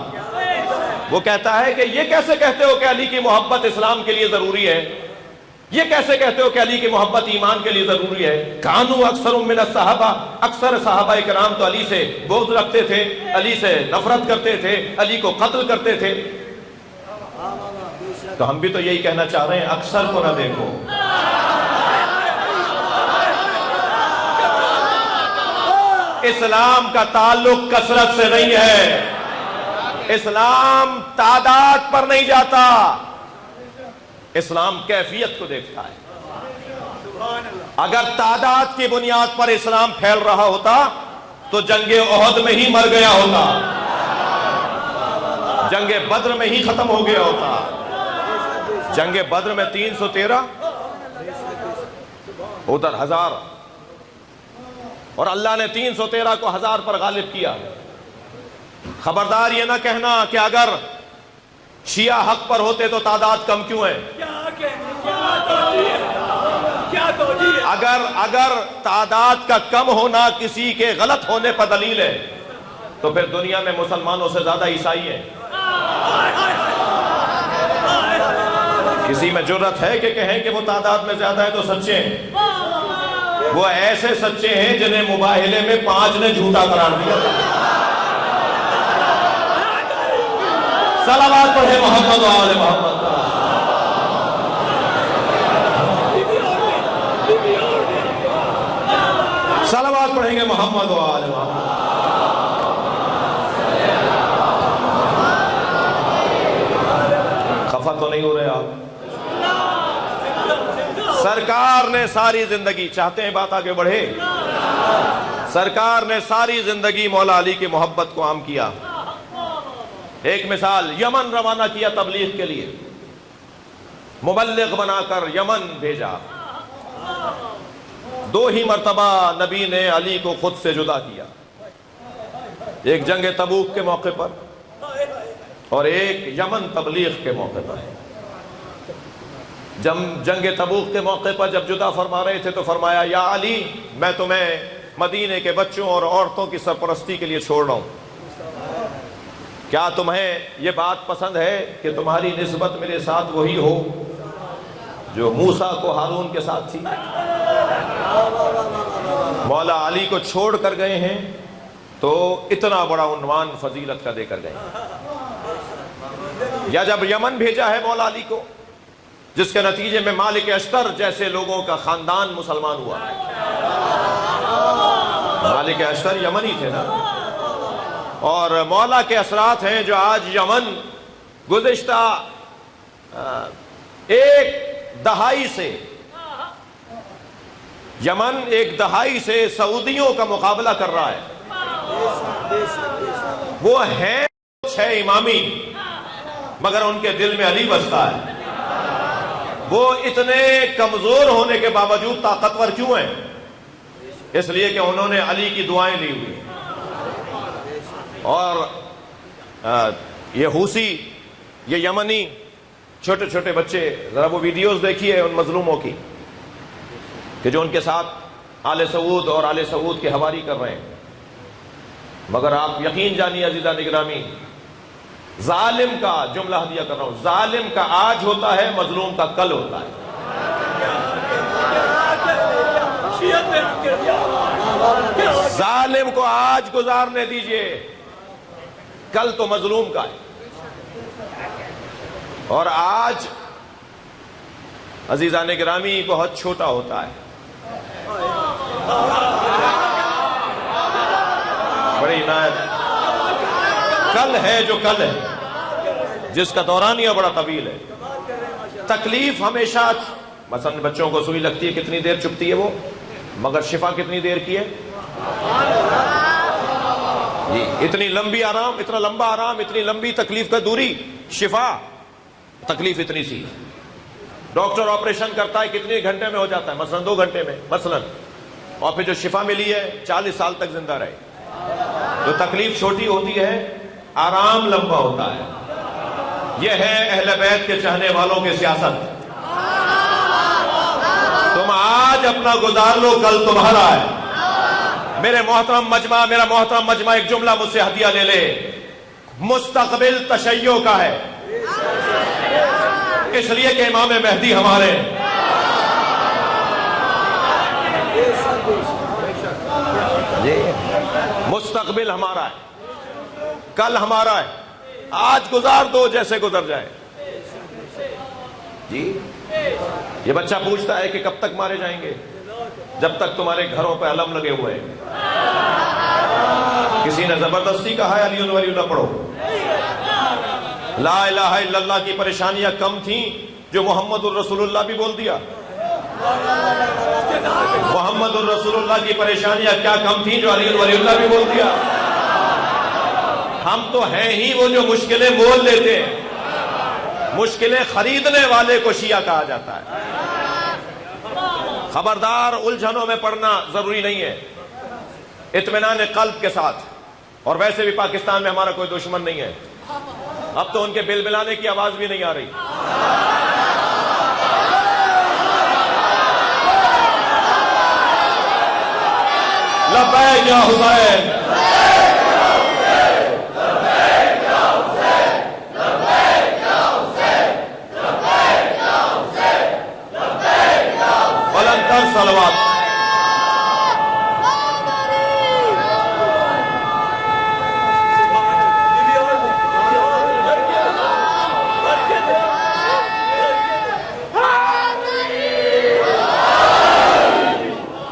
وہ کہتا ہے کہ یہ کیسے کہتے ہو کہ علی کی محبت اسلام کے لیے ضروری ہے، یہ کیسے کہتے ہو کہ علی کی محبت ایمان کے لیے ضروری ہے؟ کانوا اکثر من الصحابہ، اکثر صحابہ کرام تو علی سے بغض رکھتے تھے، علی سے نفرت کرتے تھے، علی کو قتل کرتے تھے۔ تو ہم بھی تو یہی کہنا چاہ رہے ہیں، اکثر کو نہ دیکھو۔ اسلام کا تعلق کثرت سے نہیں ہے، اسلام تعداد پر نہیں جاتا، اسلام کیفیت کو دیکھتا ہے۔ اگر تعداد کی بنیاد پر اسلام پھیل رہا ہوتا تو جنگ احد میں ہی مر گیا ہوتا، جنگ بدر میں ہی ختم ہو گیا ہوتا۔ جنگ بدر میں 313 ادھر 1000، اور اللہ نے 313 کو 1000 پر غالب کیا۔ خبردار یہ نہ کہنا کہ اگر شیعہ حق پر ہوتے تو تعداد کم کیوں ہے۔ اگر تعداد کا کم ہونا کسی کے غلط ہونے پر دلیل ہے تو پھر دنیا میں مسلمانوں سے زیادہ عیسائی ہیں۔ کسی میں جرت ہے کہ کہیں کہ وہ تعداد میں زیادہ ہے تو سچے ہیں؟ وہ ایسے سچے ہیں جنہیں مباہلے میں 5 نے جھوٹا قرار دیا۔ صلوات پڑھے محمد و آل محمد۔ صلوات پڑھیں گے محمد و آل محمد۔ خفا تو نہیں ہو رہے آپ؟ سرکار نے ساری زندگی، چاہتے ہیں بات آگے بڑھے، سرکار نے ساری زندگی مولا علی کی محبت کو عام کیا۔ ایک مثال، یمن روانہ کیا تبلیغ کے لیے، مبلغ بنا کر یمن بھیجا۔ 2 ہی مرتبہ نبی نے علی کو خود سے جدا کیا، ایک جنگ تبوک کے موقع پر اور ایک یمن تبلیغ کے موقع پر۔ جنگ تبوک کے موقع پر جب جدا فرما رہے تھے تو فرمایا، یا علی میں تمہیں مدینے کے بچوں اور عورتوں کی سرپرستی کے لیے چھوڑ رہا ہوں، کیا تمہیں یہ بات پسند ہے کہ تمہاری نسبت میرے ساتھ وہی ہو جو موسیٰ کو ہارون کے ساتھ تھی، مولا علی کو چھوڑ کر گئے ہیں تو اتنا بڑا عنوان فضیلت کا دے کر گئے ہیں۔ یا جب یمن بھیجا ہے مولا علی کو، جس کے نتیجے میں مالک اشتر جیسے لوگوں کا خاندان مسلمان ہوا۔ مالک اشتر یمنی تھے نا، اور مولا کے اثرات ہیں جو آج یمن گزشتہ ایک دہائی سے، یمن ایک دہائی سے سعودیوں کا مقابلہ کر رہا ہے۔ وہ ہیں 6 امامی، مگر ان کے دل میں علی بستا ہے۔ وہ اتنے کمزور ہونے کے باوجود طاقتور کیوں ہیں؟ اس لیے کہ انہوں نے علی کی دعائیں لی ہوئی۔ اور یہ حوثی، یہ یمنی چھوٹے چھوٹے بچے، ذرا وہ ویڈیوز دیکھیے ان مظلوموں کی کہ جو ان کے ساتھ آل سعود اور آل سعود کے حواری کر رہے ہیں۔ مگر آپ یقین جانیے عزیزان گرامی، ظالم کا جملہ ہدیہ کر رہا ہوں، ظالم کا آج ہوتا ہے، مظلوم کا کل ہوتا ہے۔ ظالم کو آج گزارنے دیجئے، کل تو مظلوم کا ہے۔ اور آج عزیزان گرامی بہت چھوٹا ہوتا ہے، بڑی عنایت۔ کل ہے جو کل ہے، جس کا دورانیہ بڑا طویل ہے۔ تکلیف ہمیشہ، مثلا بچوں کو سوئی لگتی ہے کتنی دیر چپتی ہے وہ، مگر شفا کتنی دیر کی ہے؟ جی، اتنی لمبی آرام، اتنا لمبا آرام، اتنی لمبی تکلیف کا دوری، شفا تکلیف اتنی سی۔ ڈاکٹر آپریشن کرتا ہے کتنے گھنٹے میں ہو جاتا ہے؟ مثلا 2 گھنٹے میں مثلا، اور پھر جو شفا ملی ہے 40 سال تک زندہ رہے۔ تو تکلیف چھوٹی ہوتی ہے، آرام لمبا ہوتا ہے۔ یہ ہے اہل بیت کے چاہنے والوں کی سیاست۔ تم آج اپنا گزار لو، کل تمہارا ہے۔ میرا محترم مجمع ایک جملہ مجھ سے ہدیہ لے لے، مستقبل تشیع کا ہے، اس لیے کہ امام مہدی ہمارے ہیں۔ مستقبل ہمارا ہے، کل ہمارا ہے، آج گزار دو جیسے گزر جائے۔ جی، یہ بچہ پوچھتا ہے کہ کب تک مارے جائیں گے؟ جب تک تمہارے گھروں پہ علم لگے ہوئے ہیں۔ کسی نے زبردستی کہا ہے علی ولی اللہ پڑھو۔ لا الہ الا اللہ کی پریشانیاں کم تھیں جو محمد الرسول اللہ بھی بول دیا؟ محمد الرسول اللہ کی پریشانیاں کیا کم تھیں جو علی ولی اللہ بھی بول دیا؟ ہم تو ہیں ہی وہ جو مشکلیں مول لیتے ہیں۔ مشکلیں خریدنے والے کو شیعہ کہا جاتا ہے۔ خبردار، الجھنوں میں پڑنا ضروری نہیں ہے، اطمینان قلب کے ساتھ۔ اور ویسے بھی پاکستان میں ہمارا کوئی دشمن نہیں ہے، اب تو ان کے بل بلانے کی آواز بھی نہیں آ رہی۔ لبیک یا حسین، بلندتر صلوات۔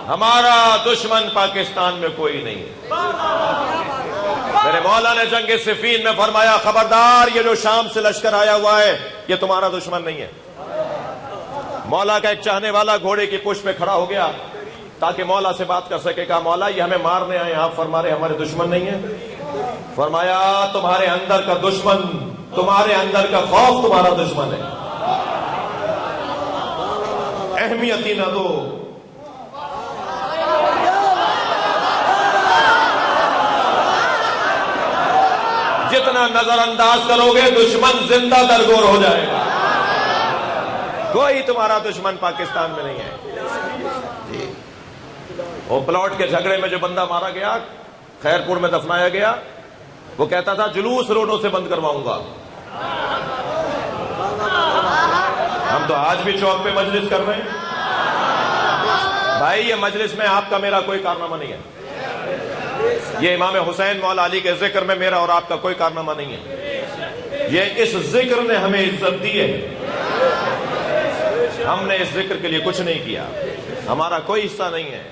ہمارا دشمن پاکستان میں کوئی نہیں ہے۔ میرے مولا نے جنگ صفین میں فرمایا، خبردار، یہ جو شام سے لشکر آیا ہوا ہے یہ تمہارا دشمن نہیں ہے۔ مولا کا ایک چاہنے والا گھوڑے کی پشت پہ کھڑا ہو گیا تاکہ مولا سے بات کر سکے۔ کہا، مولا یہ ہمیں مارنے آئے ہیں، آپ فرما رہے ہمارے دشمن نہیں ہیں؟ فرمایا، تمہارے اندر کا دشمن، تمہارے اندر کا خوف تمہارا دشمن ہے۔ اہمیت ہی نہ دو۔ جتنا نظر انداز کرو گے دشمن زندہ درگور ہو جائے گا۔ کوئی تمہارا دشمن پاکستان میں نہیں ہے۔ جی، وہ پلاٹ کے جھگڑے میں جو بندہ مارا گیا، خیرپور میں دفنایا گیا، وہ کہتا تھا جلوس روڈوں سے بند کرواؤں گا۔ ہم تو آج بھی چوک پہ مجلس کر رہے ہیں بھائی. یہ مجلس میں آپ کا میرا کوئی کارنامہ نہیں ہے. یہ امام حسین مولا علی کے ذکر میں میرا اور آپ کا کوئی کارنامہ نہیں ہے. یہ اس ذکر نے ہمیں عزت دی ہے. ہم نے اس ذکر کے لیے کچھ نہیں کیا, ہمارا کوئی حصہ نہیں ہے.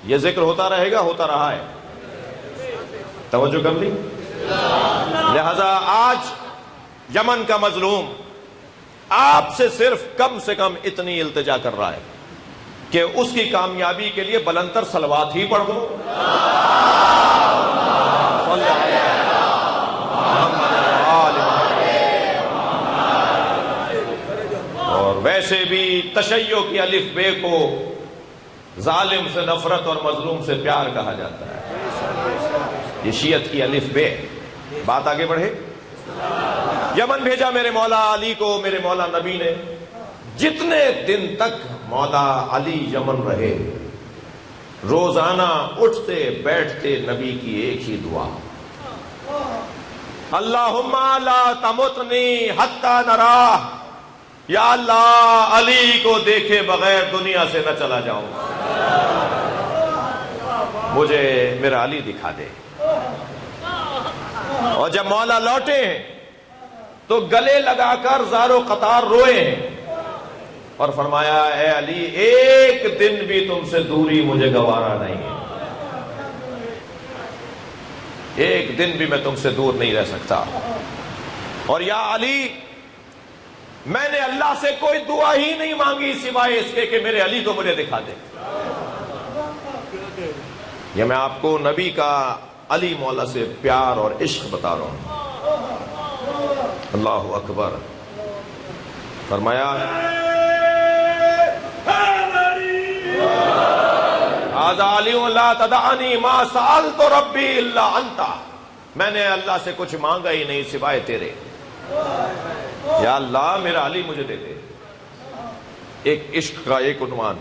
یہ ذکر ہوتا رہے گا, ہوتا رہا ہے. توجہ کر لی. لہذا آج یمن کا مظلوم آپ سے صرف کم سے کم اتنی التجا کر رہا ہے کہ اس کی کامیابی کے لیے بلندر صلوات ہی پڑھ دو. اور ویسے بھی تشیع کی الف بے کو ظالم سے نفرت اور مظلوم سے پیار کہا جاتا ہے. یہ شیعت کی الف بے. بات آگے بڑھے. یمن بھیجا میرے مولا علی کو میرے مولا نبی نے. جتنے دن تک مولا علی یمن رہے, روزانہ اٹھتے بیٹھتے نبی کی ایک ہی دعا, اللہم لا تمتنی حتی نراہ. یا اللہ علی کو دیکھے بغیر دنیا سے نہ چلا جاؤں, مجھے میرا علی دکھا دے. اور جب مولا لوٹے تو گلے لگا کر زار و قطار روئے ہیں اور فرمایا اے علی ایک دن بھی تم سے دوری مجھے گوارا نہیں ہے, ایک دن بھی میں تم سے دور نہیں رہ سکتا. اور یا علی میں نے اللہ سے کوئی دعا ہی نہیں مانگی سوائے اس کے کہ میرے علی کو مجھے دکھا دے. یہ میں آپ کو نبی کا علی مولا سے پیار اور عشق بتا رہا ہوں. اللہ اکبر. فرمایا ھذا علی لا تدعنی ما سألت ربی الا انت. میں نے اللہ سے کچھ مانگا ہی نہیں سوائے تیرے. یا اللہ میرا علی مجھے دے دے. ایک عشق کا ایک عنوان.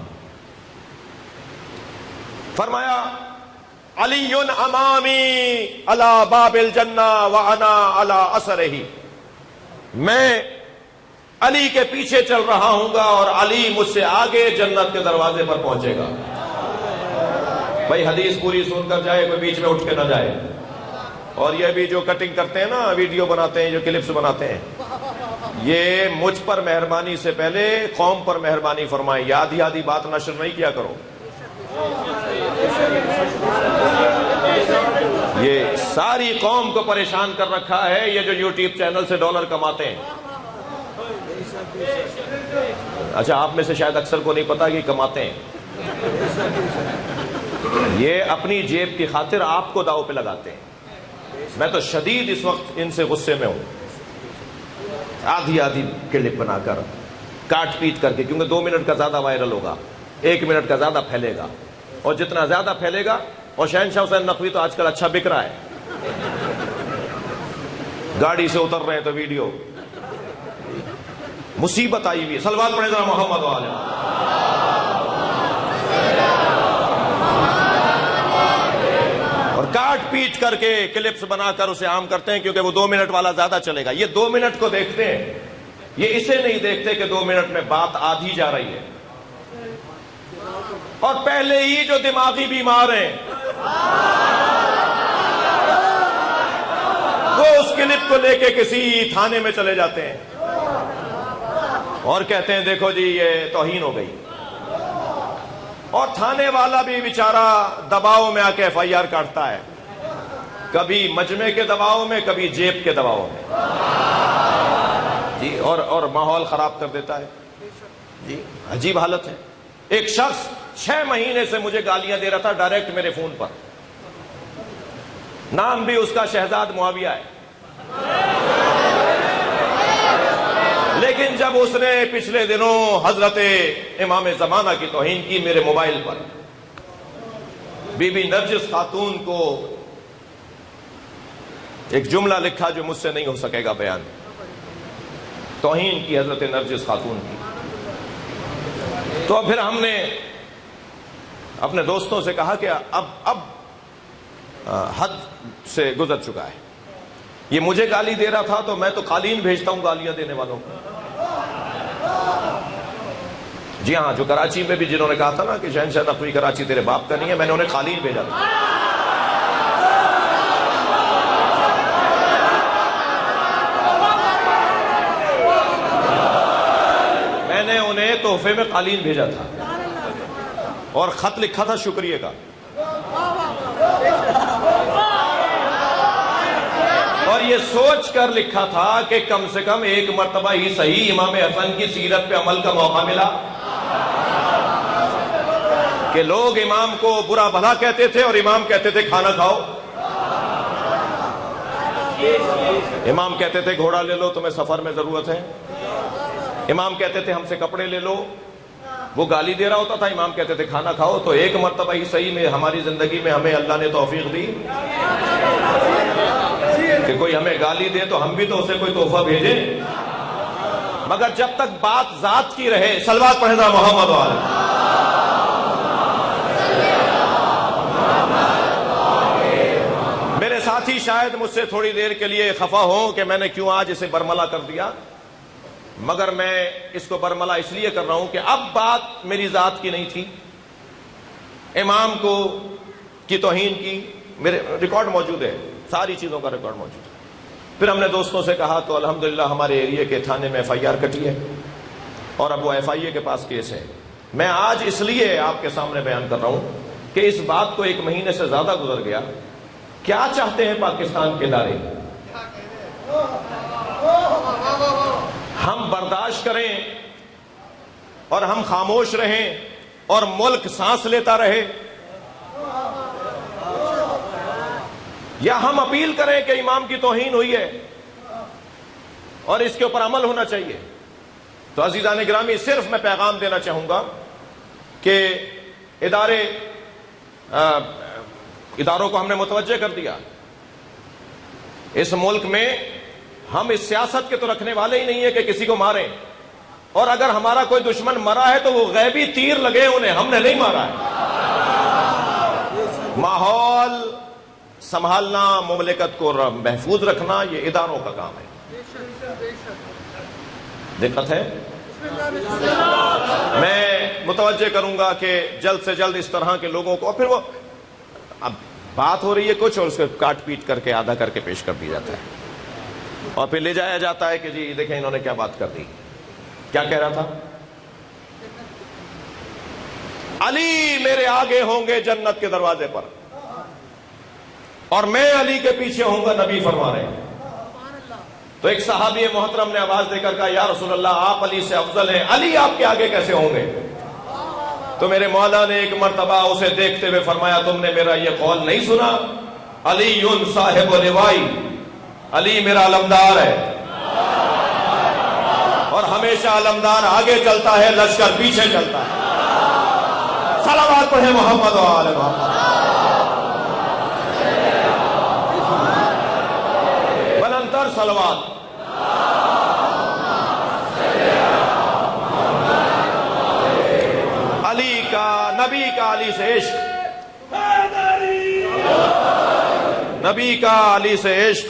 فرمایا علی امامی علی باب الجنہ وانا علی اثرہ. میں علی کے پیچھے چل رہا ہوں گا اور علی مجھ سے آگے جنت کے دروازے پر پہنچے گا. بھائی حدیث پوری سن کر جائے, کوئی بیچ میں اٹھ کے نہ جائے. اور یہ بھی جو کٹنگ کرتے ہیں نا, ویڈیو بناتے ہیں, جو کلپس بناتے ہیں, یہ مجھ پر مہربانی سے پہلے قوم پر مہربانی فرمائیں. یہ آدھی آدھی بات نشر نہیں کیا کرو. یہ ساری قوم کو پریشان کر رکھا ہے یہ جو یوٹیوب چینل سے ڈالر کماتے ہیں. اچھا آپ میں سے شاید اکثر کو نہیں پتا کہ کماتے ہیں. یہ اپنی جیب کی خاطر آپ کو داؤ پہ لگاتے ہیں. میں تو شدید اس وقت ان سے غصے میں ہوں. آدھی آدھی کلپ بنا کر کاٹ پیٹ کر کے, کیونکہ 2 منٹ کا زیادہ وائرل ہوگا, 1 منٹ کا زیادہ پھیلے گا, اور جتنا زیادہ پھیلے گا. اور شہنشاہ حسین نقوی تو آج کل اچھا بک رہا ہے. گاڑی سے اتر رہے ہیں تو ویڈیو. مصیبت آئی ہوئی ہے. صلوات پڑھیں ذرا محمد والے. اور کاٹ پیٹ کر کے کلپس بنا کر اسے عام کرتے ہیں کیونکہ وہ 2 منٹ والا زیادہ چلے گا. یہ 2 منٹ کو دیکھتے ہیں, یہ اسے نہیں دیکھتے کہ 2 منٹ میں بات آدھی جا رہی ہے. اور پہلے ہی جو دماغی بیمار ہیں وہ اس کلپ کو لے کے کسی تھانے میں چلے جاتے ہیں اور کہتے ہیں دیکھو جی یہ توہین ہو گئی. اور تھانے والا بھی بیچارہ دباؤ میں آ کے FIR کاٹتا ہے, کبھی مجمع کے دباؤ میں, کبھی جیب کے دباؤ میں جی, اور ماحول خراب کر دیتا ہے جی. عجیب حالت ہے. ایک شخص 6 مہینے سے مجھے گالیاں دے رہا تھا ڈائریکٹ میرے فون پر. نام بھی اس کا شہزاد معاویہ ہے. لیکن جب اس نے پچھلے دنوں حضرت امام زمانہ کی توہین کی میرے موبائل پر, بی بی نرجس خاتون کو ایک جملہ لکھا جو مجھ سے نہیں ہو سکے گا بیان, توہین کی حضرت نرجس خاتون کی. تو پھر ہم نے اپنے دوستوں سے کہا کہ اب حد سے گزر چکا ہے. یہ مجھے گالی دے رہا تھا تو میں تو قالین بھیجتا ہوں گالیاں دینے والوں کو. جی ہاں، جو کراچی میں بھی جنہوں نے کہا تھا نا کہ شہنشاہ نقوی کراچی تیرے باپ کا نہیں ہے، میں نے انہیں قالین بھیجا تھا. میں نے انہیں تحفے میں قالین بھیجا تھا اور خط لکھا تھا شکریہ کا. اور یہ سوچ کر لکھا تھا کہ کم سے کم ایک مرتبہ ہی صحیح امام حسن کی سیرت پہ عمل کا موقع ملا کہ لوگ امام کو برا بھلا کہتے تھے اور امام کہتے تھے کھانا کھاؤ. امام کہتے تھے گھوڑا لے لو، تمہیں سفر میں ضرورت ہے. امام کہتے تھے ہم سے کپڑے لے لو، وہ گالی دے رہا ہوتا تھا. امام کہتے تھے کھانا کھاؤ. تو ایک مرتبہ ہی صحیح میں ہماری زندگی میں ہمیں اللہ نے توفیق دی کہ کوئی ہمیں گالی دے تو ہم بھی تو اسے کوئی تحفہ بھیجیں. مگر جب تک بات ذات کی رہے، صلوات پڑھیں ذرا محمد والے. میرے ساتھی شاید مجھ سے تھوڑی دیر کے لیے خفا ہوں کہ میں نے کیوں آج اسے برملا کر دیا، مگر میں اس کو برملا اس لیے کر رہا ہوں کہ اب بات میری ذات کی نہیں تھی. امام کو کی توہین کی میرے ریکارڈ موجود ہے، ساری چیزوں کا ریکارڈ موجود ہے. پھر ہم نے دوستوں سے کہا تو الحمدللہ ہمارے ایریے کے تھانے میں FIR کٹی ہے اور اب وہ FIA کے پاس کیس ہے. میں آج اس لیے آپ کے سامنے بیان کر رہا ہوں کہ اس بات کو 1 مہینے سے زیادہ گزر گیا. کیا چاہتے ہیں پاکستان کے ادارے؟ ہم برداشت کریں اور ہم خاموش رہیں اور ملک سانس لیتا رہے، یا ہم اپیل کریں کہ امام کی توہین ہوئی ہے اور اس کے اوپر عمل ہونا چاہیے؟ تو عزیزان گرامی، صرف میں پیغام دینا چاہوں گا کہ اداروں کو ہم نے متوجہ کر دیا. اس ملک میں ہم اس سیاست کے تو رکھنے والے ہی نہیں ہیں کہ کسی کو ماریں، اور اگر ہمارا کوئی دشمن مرا ہے تو وہ غیبی تیر لگے انہیں، ہم نے نہیں مارا ہے. ماحول سنبھالنا، مملکت کو محفوظ رکھنا، یہ اداروں کا کام ہے. دقت ہے. میں متوجہ کروں گا کہ جلد سے جلد اس طرح کے لوگوں کو، اور پھر وہ اب بات ہو رہی ہے کچھ اور اس کو کاٹ پیٹ کر کے آدھا کر کے پیش کر دیا جاتا ہے اور پھر لے جایا جاتا ہے کہ جی دیکھیں انہوں نے کیا بات کر دی. کیا کہہ رہا تھا؟ علی میرے آگے ہوں گے جنت کے دروازے پر اور میں علی کے پیچھے ہوں گا، نبی فرما رہے ہیں. تو ایک صحابی محترم نے آواز دے کر کہا یا رسول اللہ آپ علی سے افضل ہیں، علی آپ کے آگے کیسے ہوں گے؟ تو میرے مولا نے ایک مرتبہ اسے دیکھتے ہوئے فرمایا تم نے میرا یہ قول نہیں سنا؟ علی صاحب لوائی، علی میرا علمدار ہے اور ہمیشہ علمدار آگے چلتا ہے، لشکر پیچھے چلتا ہے. صلوات پڑھیں محمد و آل محمد. بلندتر صلوات. علی کا، نبی کا علی سے عشق، نبی کا علی سے عشق.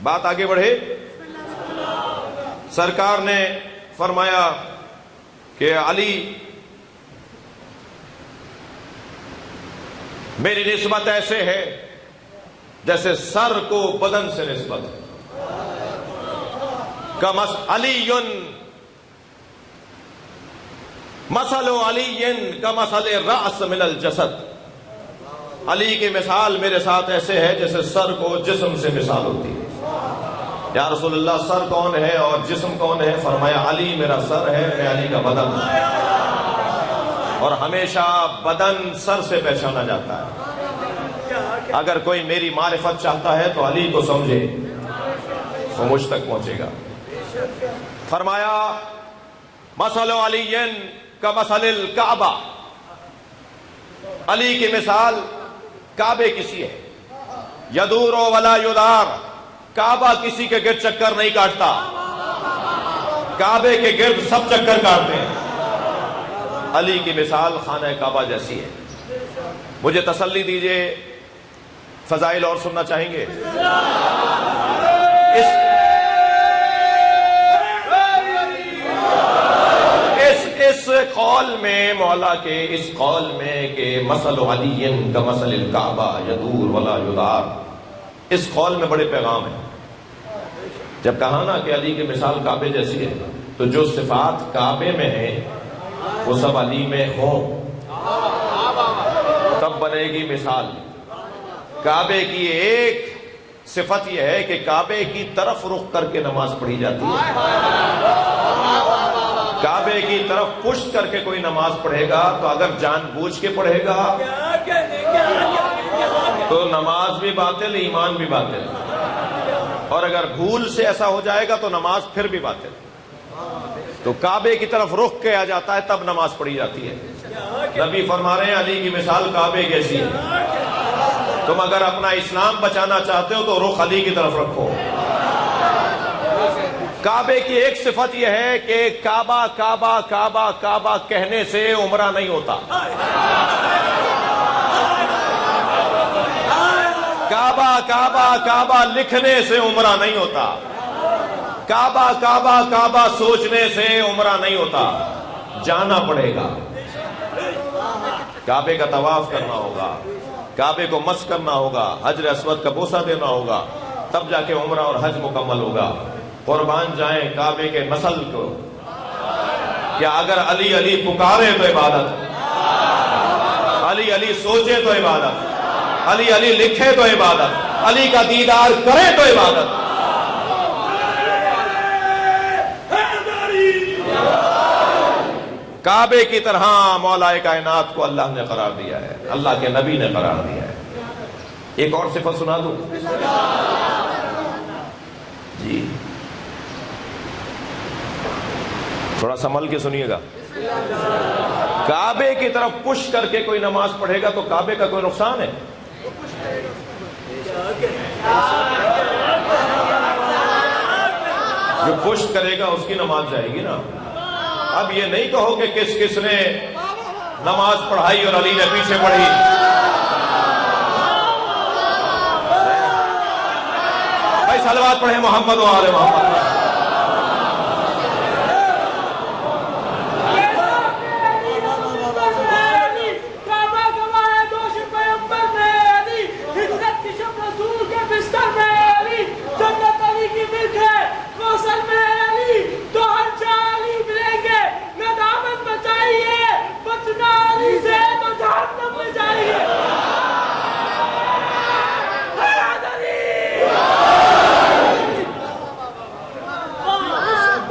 بات آگے بڑھے. سرکار نے فرمایا کہ علی میری نسبت ایسے ہے جیسے سر کو بدن سے نسبت ہے. علی مثل علی کمثل الرأس من الجسد. علی کی مثال میرے ساتھ ایسے ہے جیسے سر کو جسم سے مثال ہوتی ہے. یا رسول اللہ سر کون ہے اور جسم کون ہے؟ فرمایا علی میرا سر ہے، میں علی کا بدن ہوں، اور ہمیشہ بدن سر سے پہچانا جاتا ہے. اگر کوئی میری معرفت چاہتا ہے تو علی کو سمجھے، وہ مجھ تک پہنچے گا. فرمایا مثل علی کمثل الکعبہ، علی کی مثال کعبے کسی ہے. یدور ولا یدار، کعبہ کسی کے گرد چکر نہیں کاٹتا، کعبے کے گرد سب چکر کاٹتے ہیں. علی کی مثال خانہ کعبہ جیسی ہے. مجھے تسلی دیجئے، فضائل اور سننا چاہیں گے؟ اس قول میں مولا کے اس قول میں کہ مثل علی کمثل الکعبہ یدور ولا یدار، اس قول میں بڑے پیغام ہیں۔ جب کہا نا کہ علی کی مثال کعبے جیسی ہے، تو جو صفات کعبے میں ہیں وہ سب علی میں ہوں، تب بنے گی مثال۔ کعبے کی ایک صفت یہ ہے کہ کعبے کی طرف رخ کر کے نماز پڑھی جاتی ہے۔ کعبے کی طرف پشت کر کے کوئی نماز پڑھے گا تو اگر جان بوجھ کے پڑھے گا تو نماز بھی باطل، ایمان بھی باطل، اور اگر بھول سے ایسا ہو جائے گا تو نماز پھر بھی باطل۔ تو کعبے کی طرف رخ کیا جاتا ہے تب نماز پڑھی جاتی ہے۔ نبی فرما رہے ہیں علی کی مثال کعبے جیسی ہے۔ تم اگر اپنا اسلام بچانا چاہتے ہو تو رخ علی کی طرف رکھو۔ کعبے کی ایک صفت یہ ہے کہ کعبہ کعبہ کعبہ کعبہ کہنے سے عمرہ نہیں ہوتا۔ کعبہ کعبہ کعبہ لکھنے سے عمرہ نہیں ہوتا۔ کعبہ کعبہ کعبہ سوچنے سے عمرہ نہیں ہوتا، جانا پڑے گا، کعبے کا طواف کرنا ہوگا، کعبے کو مس کرنا ہوگا، حجر اسود کا بوسہ دینا ہوگا، تب جا کے عمرہ اور حج مکمل ہوگا۔ قربان جائیں کعبے کے نسل کو، کیا اگر علی علی پکارے تو عبادت، علی علی سوچے تو عبادت، علی علی لکھے تو عبادت، علی کا دیدار کرے تو عبادت۔ کعبے کی طرح مولا کائنات کو اللہ نے قرار دیا ہے، اللہ کے نبی نے قرار دیا ہے۔ ایک اور صفت سنا دوں جی، تھوڑا سنبھل کے سنیے گا۔ کعبے کی طرف پش کر کے کوئی نماز پڑھے گا تو کعبے کا کوئی نقصان ہے؟ جو پشت کرے گا اس کی نماز جائے گی نا۔ اب یہ نہیں کہو کہ کس کس نے نماز پڑھائی اور علی نے پیچھے پڑھی۔ بھائی صلوات پڑھیں محمد و آل محمد۔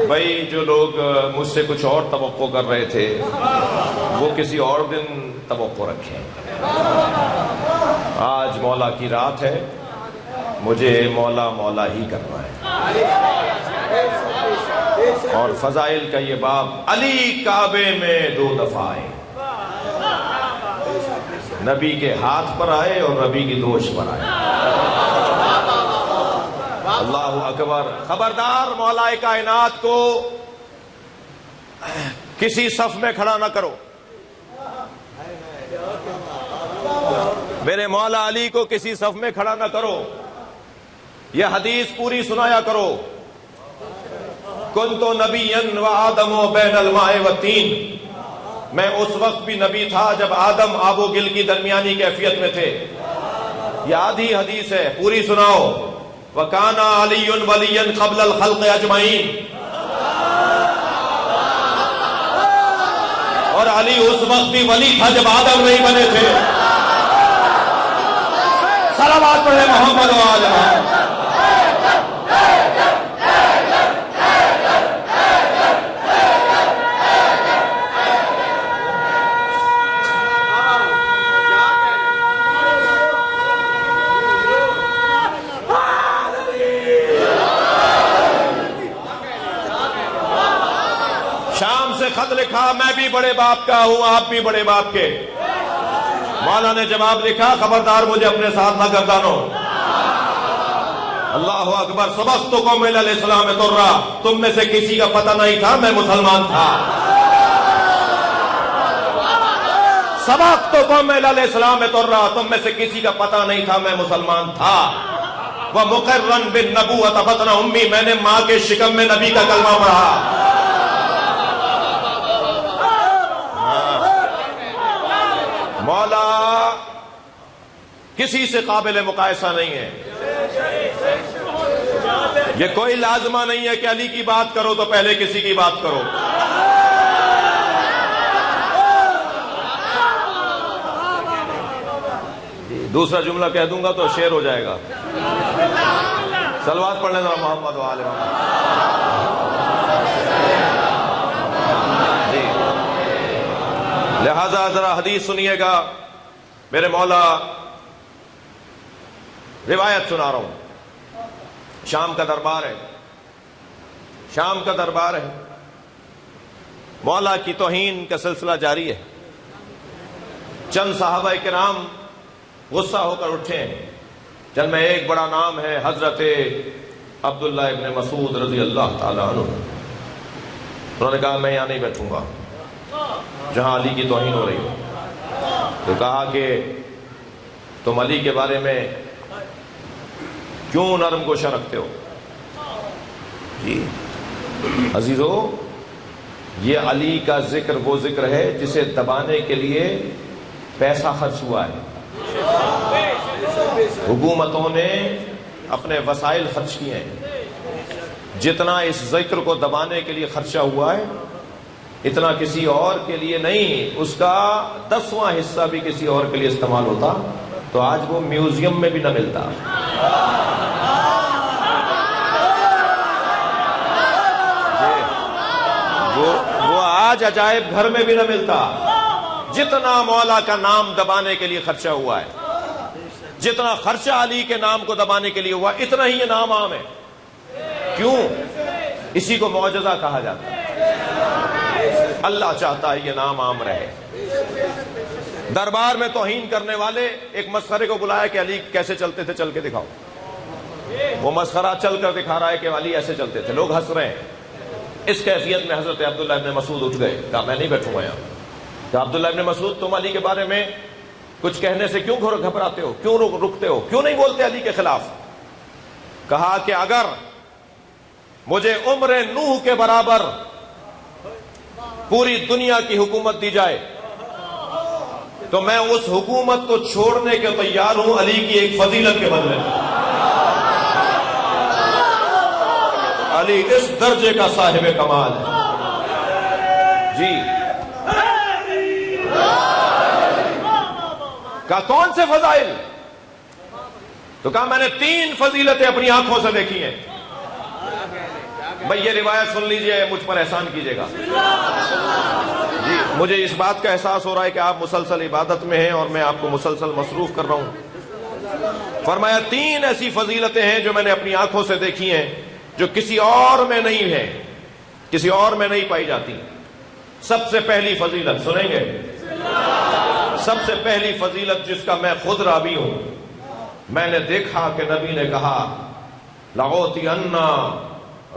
بھائی جو لوگ مجھ سے کچھ اور توقع کر رہے تھے وہ کسی اور دن توقع رکھیں۔ آج مولا کی رات ہے، مجھے مولا مولا ہی کرنا ہے۔ اور فضائل کا یہ باب، علی کعبے میں 2 دفعہ آئے، نبی کے ہاتھ پر آئے اور نبی کی دوش پر آئے۔ اللہ اکبر۔ خبردار مولا کائنات کو کسی صف میں کھڑا نہ کرو، میرے مولا علی کو کسی صف میں کھڑا نہ کرو، یہ حدیث پوری سنایا کرو۔ کنت نبیا وآدم بین الماء والطین، میں اس وقت بھی نبی تھا جب آدم آب و گل کی درمیانی کیفیت میں تھے۔ یہ آدھی حدیث ہے، پوری سناؤ۔ وَكَانَ عَلِيٌّ وَلِيًّا قَبْلَ الْخَلْقِ أَجْمَعِينَ، اور علی اس وقت بھی ولی تھا جب آدم نہیں بنے تھے۔ صلوات پڑھے محمد و آل محمد۔ خط لکھا، میں بھی بڑے باپ کا ہوں، آپ بھی بڑے باپ کے۔ مولا نے جواب لکھا، خبردار مجھے اپنے ساتھ نہ گردانو۔ اللہ اکبر۔ سبقتکم الی الاسلام ترا، تم میں سے کسی کا پتہ نہیں تھا میں مسلمان تھا۔ سبقتکم الی الاسلام ترا، تم میں سے کسی کا پتہ نہیں تھا میں مسلمان تھا۔ ومقرا بالنبوۃ بطن امی، میں نے ماں کے شکم میں نبی کا کلمہ پڑھا۔ کسی سے قابل مقایسہ نہیں ہے. یہ کوئی لازمہ نہیں ہے کہ علی کی بات کرو تو پہلے کسی کی بات کرو. دوسرا جملہ کہہ دوں گا تو شعر ہو جائے گا. صلوات پڑھ لیں ذرا محمد و آل محمد. جی لہذا ذرا حدیث سنیے گا. میرے مولا روایت سنا رہا ہوں. شام کا دربار ہے, شام کا دربار ہے. مولا کی توہین کا سلسلہ جاری ہے. چند صحابہ کرام غصہ ہو کر اٹھے ہیں. جن میں ایک بڑا نام ہے حضرت عبداللہ ابن مسعود رضی اللہ تعالی عنہ. انہوں نے کہا میں یہاں نہیں بیٹھوں گا جہاں علی کی توہین ہو رہی ہے. تو کہا کہ تم علی کے بارے میں کیوں نرم گوشہ رکھتے ہو؟ جی عزیزو, یہ علی کا ذکر وہ ذکر ہے جسے دبانے کے لیے پیسہ خرچ ہوا ہے. حکومتوں نے اپنے وسائل خرچ کیے ہیں. جتنا اس ذکر کو دبانے کے لیے خرچہ ہوا ہے اتنا کسی اور کے لیے نہیں. اس کا 10واں حصہ بھی کسی اور کے لیے استعمال ہوتا تو آج وہ میوزیم میں بھی نہ ملتا. وہ آج عجائب گھر میں بھی نہ ملتا. جتنا مولا کا نام دبانے کے لیے خرچہ ہوا ہے, جتنا خرچہ علی کے نام کو دبانے کے لیے ہوا, اتنا ہی یہ نام عام ہے. کیوں؟ اسی کو معجزہ کہا جاتا ہے. اللہ چاہتا ہے یہ نام عام رہے. دربار میں توہین کرنے والے ایک مسخرے کو بلایا کہ علی کیسے چلتے تھے, چل کے دکھاؤ. وہ مسخرہ چل کر دکھا رہا ہے کہ علی ایسے چلتے تھے. لوگ ہنس رہے ہیں. اس کیفیت میں حضرت عبداللہ ابن مسعود اٹھ گئے. کہا میں نہیں بیٹھوں گا یہاں. کہ عبداللہ ابن مسعود تم علی کے بارے میں کچھ کہنے سے کیوں گھبراتے ہو, کیوں رکتے ہو, کیوں نہیں بولتے علی کے خلاف؟ کہا کہ اگر مجھے عمر نوح کے برابر پوری دنیا کی حکومت دی جائے تو میں اس حکومت کو چھوڑنے کے تیار ہوں علی کی ایک فضیلت کے بدلے میں. علی اس درجے کا صاحب کمال ہے. جی کہا کون سے فضائل؟ تو کہا میں نے 3 فضیلتیں اپنی آنکھوں سے دیکھی ہیں. بھئی یہ روایت سن لیجئے, مجھ پر احسان کیجئے گا. جی مجھے اس بات کا احساس ہو رہا ہے کہ آپ مسلسل عبادت میں ہیں اور میں آپ کو مسلسل مصروف کر رہا ہوں. فرمایا 3 ایسی فضیلتیں ہیں جو میں نے اپنی آنکھوں سے دیکھی ہیں, جو کسی اور میں نہیں ہے, کسی اور میں نہیں پائی جاتی. سب سے پہلی فضیلت سنیں گے, سب سے پہلی فضیلت جس کا میں خود راوی ہوں. میں نے دیکھا کہ نبی نے کہا لَأُعْطِيَنَّ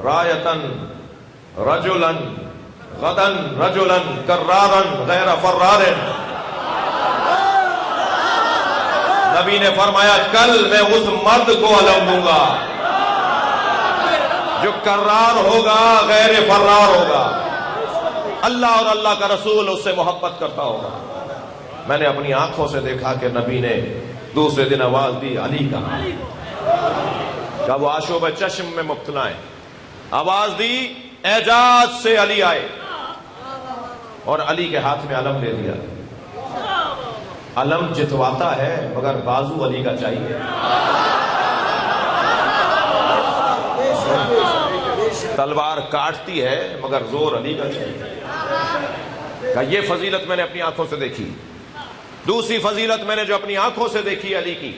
رَایَةً رَجُلًا غَدًا رَجُلًا كَرَّارًا غَيْرَ فَرَّارٍ. نبی نے فرمایا کل میں اس مرد کو علم دوں گا جو کرار ہوگا, غیر فرار ہوگا. اللہ اور اللہ کا رسول اس سے محبت کرتا ہوگا. میں نے اپنی آنکھوں سے دیکھا کہ نبی نے دوسرے دن آواز دی علی کا. کیا وہ آشوب چشم میں مبتلا ہے. آواز دی اعجاز سے علی آئے اور علی کے ہاتھ میں علم دے دیا. علم جتواتا ہے مگر بازو علی کا چاہیے. تلوار کاٹتی ہے مگر زور علی کا چاہیے. کہ یہ فضیلت میں نے اپنی آنکھوں سے دیکھی. دوسری فضیلت میں نے جو اپنی آنکھوں سے دیکھی علی کی,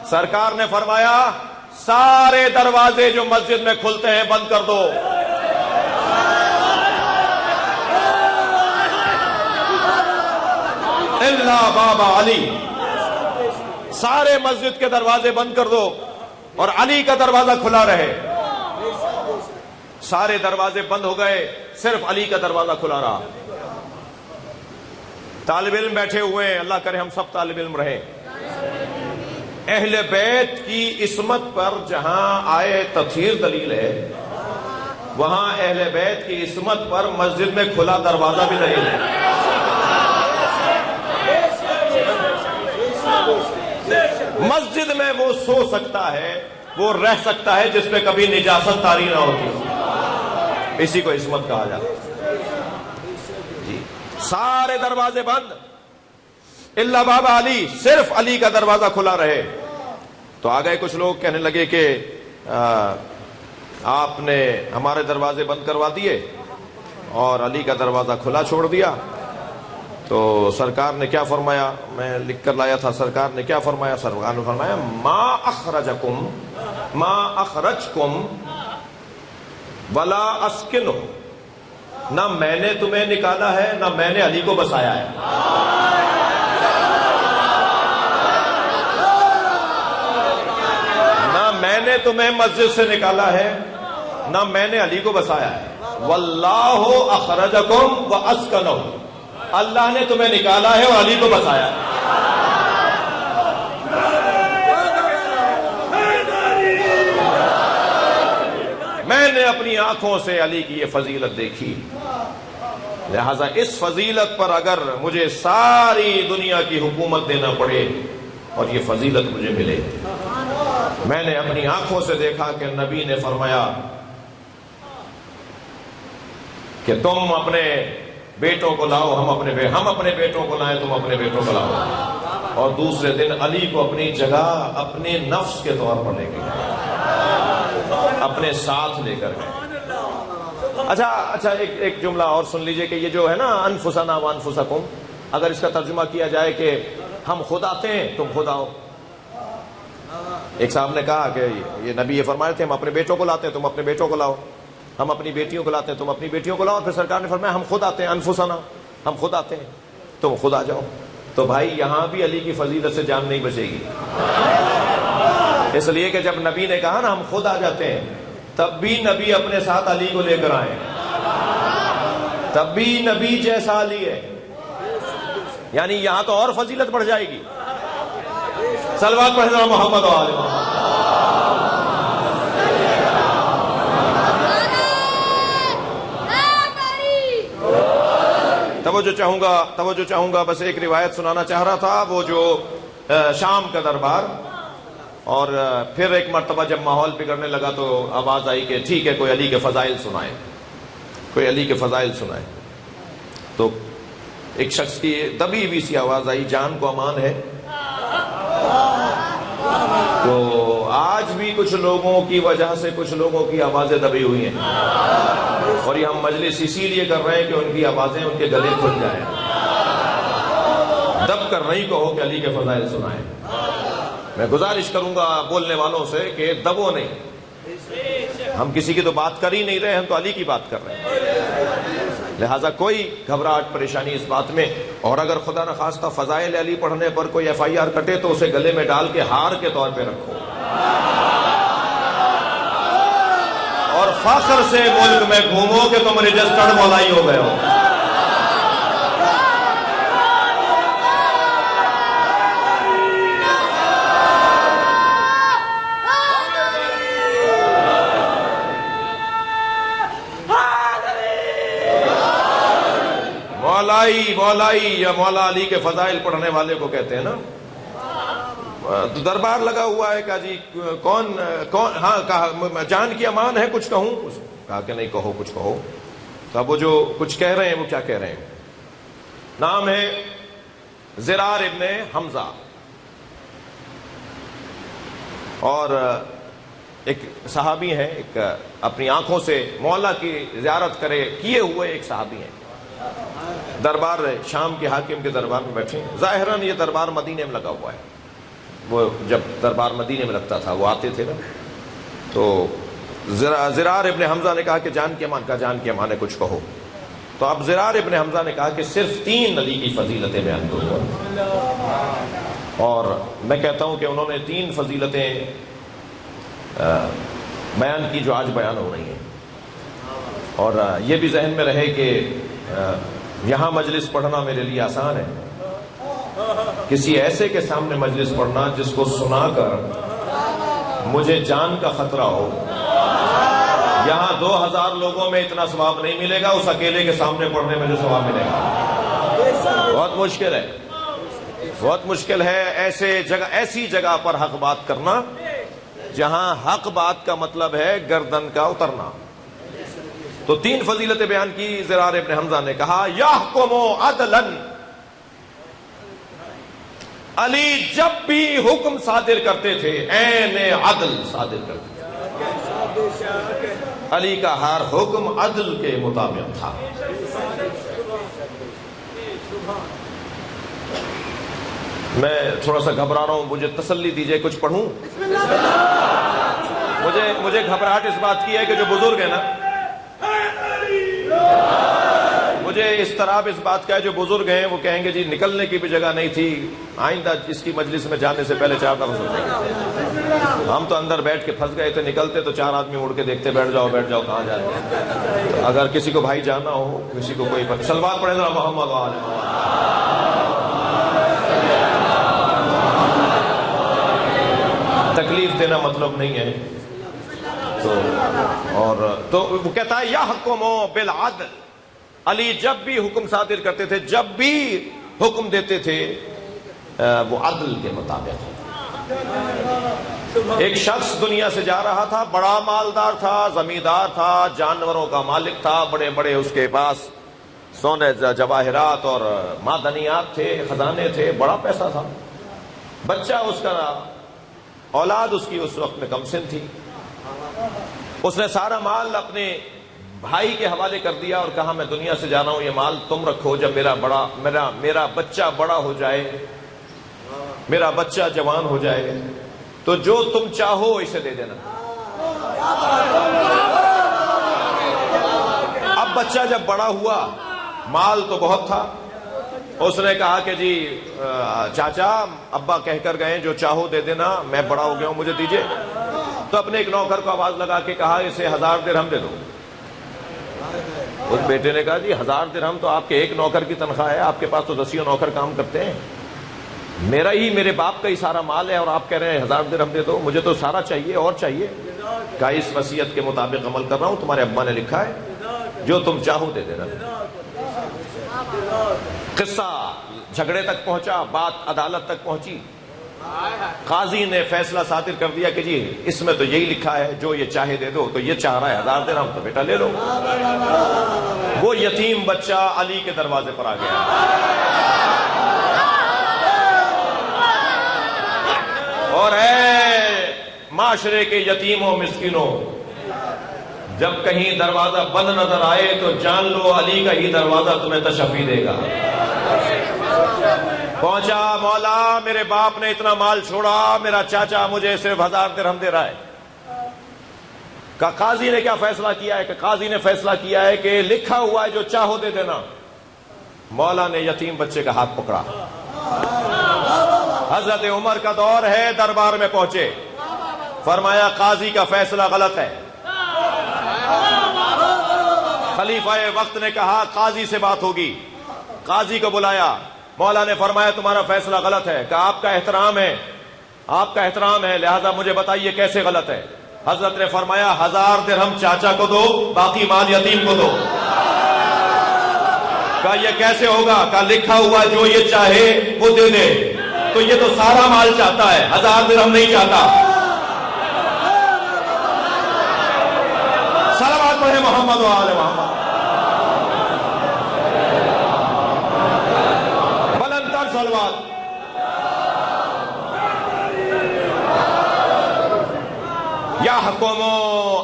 سرکار نے فرمایا سارے دروازے جو مسجد میں کھلتے ہیں بند کر دو. الا بابا علی. سارے مسجد کے دروازے بند کر دو اور علی کا دروازہ کھلا رہے. سارے دروازے بند ہو گئے, صرف علی کا دروازہ کھلا رہا. طالب علم بیٹھے ہوئے ہیں, اللہ کرے ہم سب طالب علم رہے. اہل بیت کی عصمت پر جہاں آئے تطہیر دلیل ہے, وہاں اہل بیت کی عصمت پر مسجد میں کھلا دروازہ بھی نہیں ہے. مسجد میں وہ سو سکتا ہے، وہ رہ سکتا ہے جس پہ کبھی نجاست طاری نہ ہوتی ہو، اسی کو عصمت کہا جاتا ہے جی۔ سارے دروازے بند الا باب علی، صرف علی کا دروازہ کھلا رہے۔ تو آ گئے کچھ لوگ کہنے لگے کہ آپ نے ہمارے دروازے بند کروا دیے اور علی کا دروازہ کھلا چھوڑ دیا۔ تو سرکار نے کیا فرمایا، میں لکھ کر لایا تھا، سرکار نے کیا فرمایا؟ سرکار نے فرمایا ما اخرجکم ولا اسکنہ، نہ میں نے تمہیں نکالا ہے نہ میں نے علی کو بسایا ہے۔ نہ میں نے تمہیں مسجد سے نکالا ہے نہ میں نے علی کو بسایا ہے۔ واللہ اخرجکم واسکنہ، اللہ نے تمہیں نکالا ہے اور علی کو بسایا ہے۔ میں نے اپنی آنکھوں سے علی کی یہ فضیلت دیکھی، لہذا اس فضیلت پر اگر مجھے ساری دنیا کی حکومت دینا پڑے اور یہ فضیلت مجھے ملے۔ میں نے اپنی آنکھوں سے دیکھا کہ نبی نے فرمایا کہ تم اپنے بیٹوں کو لاؤ، ہم اپنے بیٹوں کو لائیں، تم اپنے بیٹوں کو لاؤ، اور دوسرے دن علی کو اپنی جگہ اپنے نفس کے طور پر لے کے گئے، اپنے ساتھ لے کر گئے۔ اچھا ایک جملہ اور سن لیجئے کہ یہ جو ہے نا انفسنا وانفسکم، اگر اس کا ترجمہ کیا جائے کہ ہم خود آتے ہیں تم خود آؤ۔ ایک صاحب نے کہا کہ یہ نبی یہ فرمائے تھے ہم اپنے بیٹوں کو لاتے ہیں تم اپنے بیٹوں کو لاؤ، ہم اپنی بیٹیوں کو لاتے ہیں تم اپنی بیٹیوں کو لاؤ، اور پھر سرکار نے فرمایا ہم خود آتے ہیں، انفسنا، ہم خود آتے ہیں تم خود آ جاؤ۔ تو بھائی یہاں بھی علی کی فضیلت سے جان نہیں بچے گی، اس لیے کہ جب نبی نے کہا نا ہم خود آ جاتے ہیں، تب بھی نبی اپنے ساتھ علی کو لے کر آئے، تب بھی نبی جیسا علی ہے، یعنی یہاں تو اور فضیلت بڑھ جائے گی۔ صلوات پڑھنا محمد و آل محمد۔ توجہ چاہوں گا بس ایک روایت سنانا چاہ رہا تھا، وہ جو شام کا دربار، اور پھر ایک مرتبہ جب ماحول بگڑنے لگا تو آواز آئی کہ ٹھیک ہے کوئی علی کے فضائل سنائے، کوئی علی کے فضائل سنائے۔ تو ایک شخص کی دبی ہوئی سی آواز آئی، جان کو امان ہے۔ تو آج بھی کچھ لوگوں کی وجہ سے کچھ لوگوں کی آوازیں دبی ہوئی ہیں، اور یہ ہم مجلس اسی لیے کر رہے ہیں کہ ان کی آوازیں ان کے گلے کھل جائیں۔ دب کر نہیں کہو کہ علی کے فضائل سنائیں۔ میں گزارش کروں گا بولنے والوں سے کہ دبو نہیں، ہم کسی کی تو بات کر ہی نہیں رہے، ہم تو علی کی بات کر رہے ہیں، لہٰذا کوئی گھبراہٹ پریشانی اس بات میں۔ اور اگر خدا نخواستہ فضائل علی پڑھنے پر کوئی FIR کٹے تو اسے گلے میں ڈال کے ہار کے طور پہ رکھو، اور فخر سے ملک میں گھومو کہ تم رجسٹرڈ مولائی ہو گئے ہو۔ مولائی یا مولا علی کے فضائل پڑھنے والے کو کہتے ہیں نا۔ تو دربار لگا ہوا ہے، کہا جی کون ہاں کہا جان کی امان ہے کچھ کہوں، کہا کہ نہیں کہو کچھ کہو۔ تو اب وہ جو کچھ کہہ رہے ہیں وہ کیا کہہ رہے ہیں؟ نام ہے زرار ابن حمزہ، اور ایک صحابی ہیں، ایک اپنی آنکھوں سے مولا کی زیارت کیے ہوئے ایک صحابی ہیں، دربار شام کے حاکم کے دربار میں بیٹھے۔ ظاہراً یہ دربار مدینے میں لگا ہوا ہے، وہ جب دربار مدینے میں لگتا تھا وہ آتے تھے نا۔ تو زرار ابن حمزہ نے کہا کہ جان کی امان، کا جان کی امان ہے کچھ کہو۔ تو اب زرار ابن حمزہ نے کہا کہ صرف 3 علی کی فضیلتیں بیان کروں، اور میں کہتا ہوں کہ انہوں نے 3 فضیلتیں بیان کی جو آج بیان ہو رہی ہیں، اور یہ بھی ذہن میں رہے کہ یہاں مجلس پڑھنا میرے لیے آسان ہے، کسی ایسے کے سامنے مجلس پڑھنا جس کو سنا کر مجھے جان کا خطرہ ہو، یہاں 2000 لوگوں میں اتنا ثواب نہیں ملے گا، اس اکیلے کے سامنے پڑھنے میں جو ثواب ملے گا بہت مشکل ہے۔ بہت مشکل ہے ایسی جگہ پر حق بات کرنا جہاں حق بات کا مطلب ہے گردن کا اترنا. تو 3 فضیلتیں بیان کی زرار ابن حمزہ نے. کہا یحکم عدلا، علی جب بھی حکم صادر کرتے تھے عین عدل صادر کرتے تھے. علی کا ہر حکم عدل کے مطابق تھا. میں تھوڑا سا گھبرا رہا ہوں، مجھے تسلی دیجئے. کچھ پڑھوں؟ مجھے گھبراہٹ اس بات کی ہے کہ جو بزرگ ہیں نا، مجھے اضطراب اس بات کا ہے جو بزرگ ہیں وہ کہیں گے جی نکلنے کی بھی جگہ نہیں تھی، آئندہ اس کی مجلس میں جانے سے پہلے 4 دفعہ ہم تو اندر بیٹھ کے پھنس گئے تھے، نکلتے تو 4 آدمی اڑ کے دیکھتے بیٹھ جاؤ کہاں جا رہے ہیں. اگر کسی کو بھائی جانا ہو، کسی کو کوئی صلوات پڑھے ذرا محمد و آل محمد. تکلیف دینا مطلب نہیں ہے. تو وہ کہتا ہے یحکم بالعدل، علی جب بھی حکم صادر کرتے تھے، جب بھی حکم دیتے تھے وہ عدل کے مطابق. ایک شخص دنیا سے جا رہا تھا، بڑا مالدار تھا، زمیندار تھا، جانوروں کا مالک تھا، بڑے بڑے اس کے پاس سونے جواہرات اور معدنیات تھے، خزانے تھے، بڑا پیسہ تھا. بچہ اس کا، اولاد اس کی اس وقت میں کم سن تھی. اس نے سارا مال اپنے بھائی کے حوالے کر دیا اور کہا میں دنیا سے جا رہا ہوں، یہ مال تم رکھو، جب میرا بچہ بڑا ہو جائے، میرا بچہ جوان ہو جائے تو جو تم چاہو اسے دے دینا. اب بچہ جب بڑا ہوا، مال تو بہت تھا، اس نے کہا کہ جی چاچا ابا کہہ کر گئے جو چاہو دے دینا، میں بڑا ہو گیا ہوں مجھے دیجئے. تو اپنے ایک نوکر کو آواز لگا کے کہا اسے 1000 درہم دے دو. اس بیٹے نے کہا جی 1000 درہم تو آپ کے ایک نوکر کی تنخواہ ہے، آپ کے پاس تو 10 نوکر کام کرتے ہیں، میرے باپ کا ہی سارا مال ہے اور آپ کہہ رہے ہیں 1000 درہم دے دو، مجھے تو سارا چاہیے اور چاہیے. کہا اس وصیت کے مطابق عمل کر رہا ہوں، تمہارے ابا نے لکھا ہے جو تم چاہو دے دینا. قصہ جھگڑے تک پہنچا، بات عدالت تک پہنچی. قاضی نے فیصلہ صادر کر دیا کہ جی اس میں تو یہی لکھا ہے جو یہ چاہے دے دو، تو یہ چاہ رہا ہے 1000 درہم تو بیٹا لے لو. وہ یتیم بچہ علی کے دروازے پر آ گیا. اور اے معاشرے کے یتیموں مسکینوں، جب کہیں دروازہ بند نظر آئے تو جان لو علی کا ہی دروازہ تمہیں تشفی دے گا. پہنچا، مولا میرے باپ نے اتنا مال چھوڑا، میرا چاچا مجھے صرف 1000 درہم دے رہا ہے. قاضی نے کیا فیصلہ کیا ہے؟ کہ قاضی نے فیصلہ کیا ہے کہ لکھا ہوا ہے جو چاہو دے دینا. مولا نے یتیم بچے کا ہاتھ پکڑا. حضرت عمر کا دور ہے، دربار میں پہنچے، فرمایا قاضی کا فیصلہ غلط ہے. خلیفہ وقت نے کہا قاضی سے بات ہوگی. قاضی کو بلایا، مولا نے فرمایا تمہارا فیصلہ غلط ہے. کہا آپ کا احترام ہے لہذا مجھے بتائیے کیسے غلط ہے. حضرت نے فرمایا 1000 درہم چاچا کو دو، باقی مال یتیم کو دو. کہا یہ کیسے ہوگا؟ کہا لکھا ہوا جو یہ چاہے وہ دے دے، تو یہ تو سارا مال چاہتا ہے، 1000 درہم نہیں چاہتا. صلوات پڑھے محمد و آل محمد. بلندتر صلوات. یحکم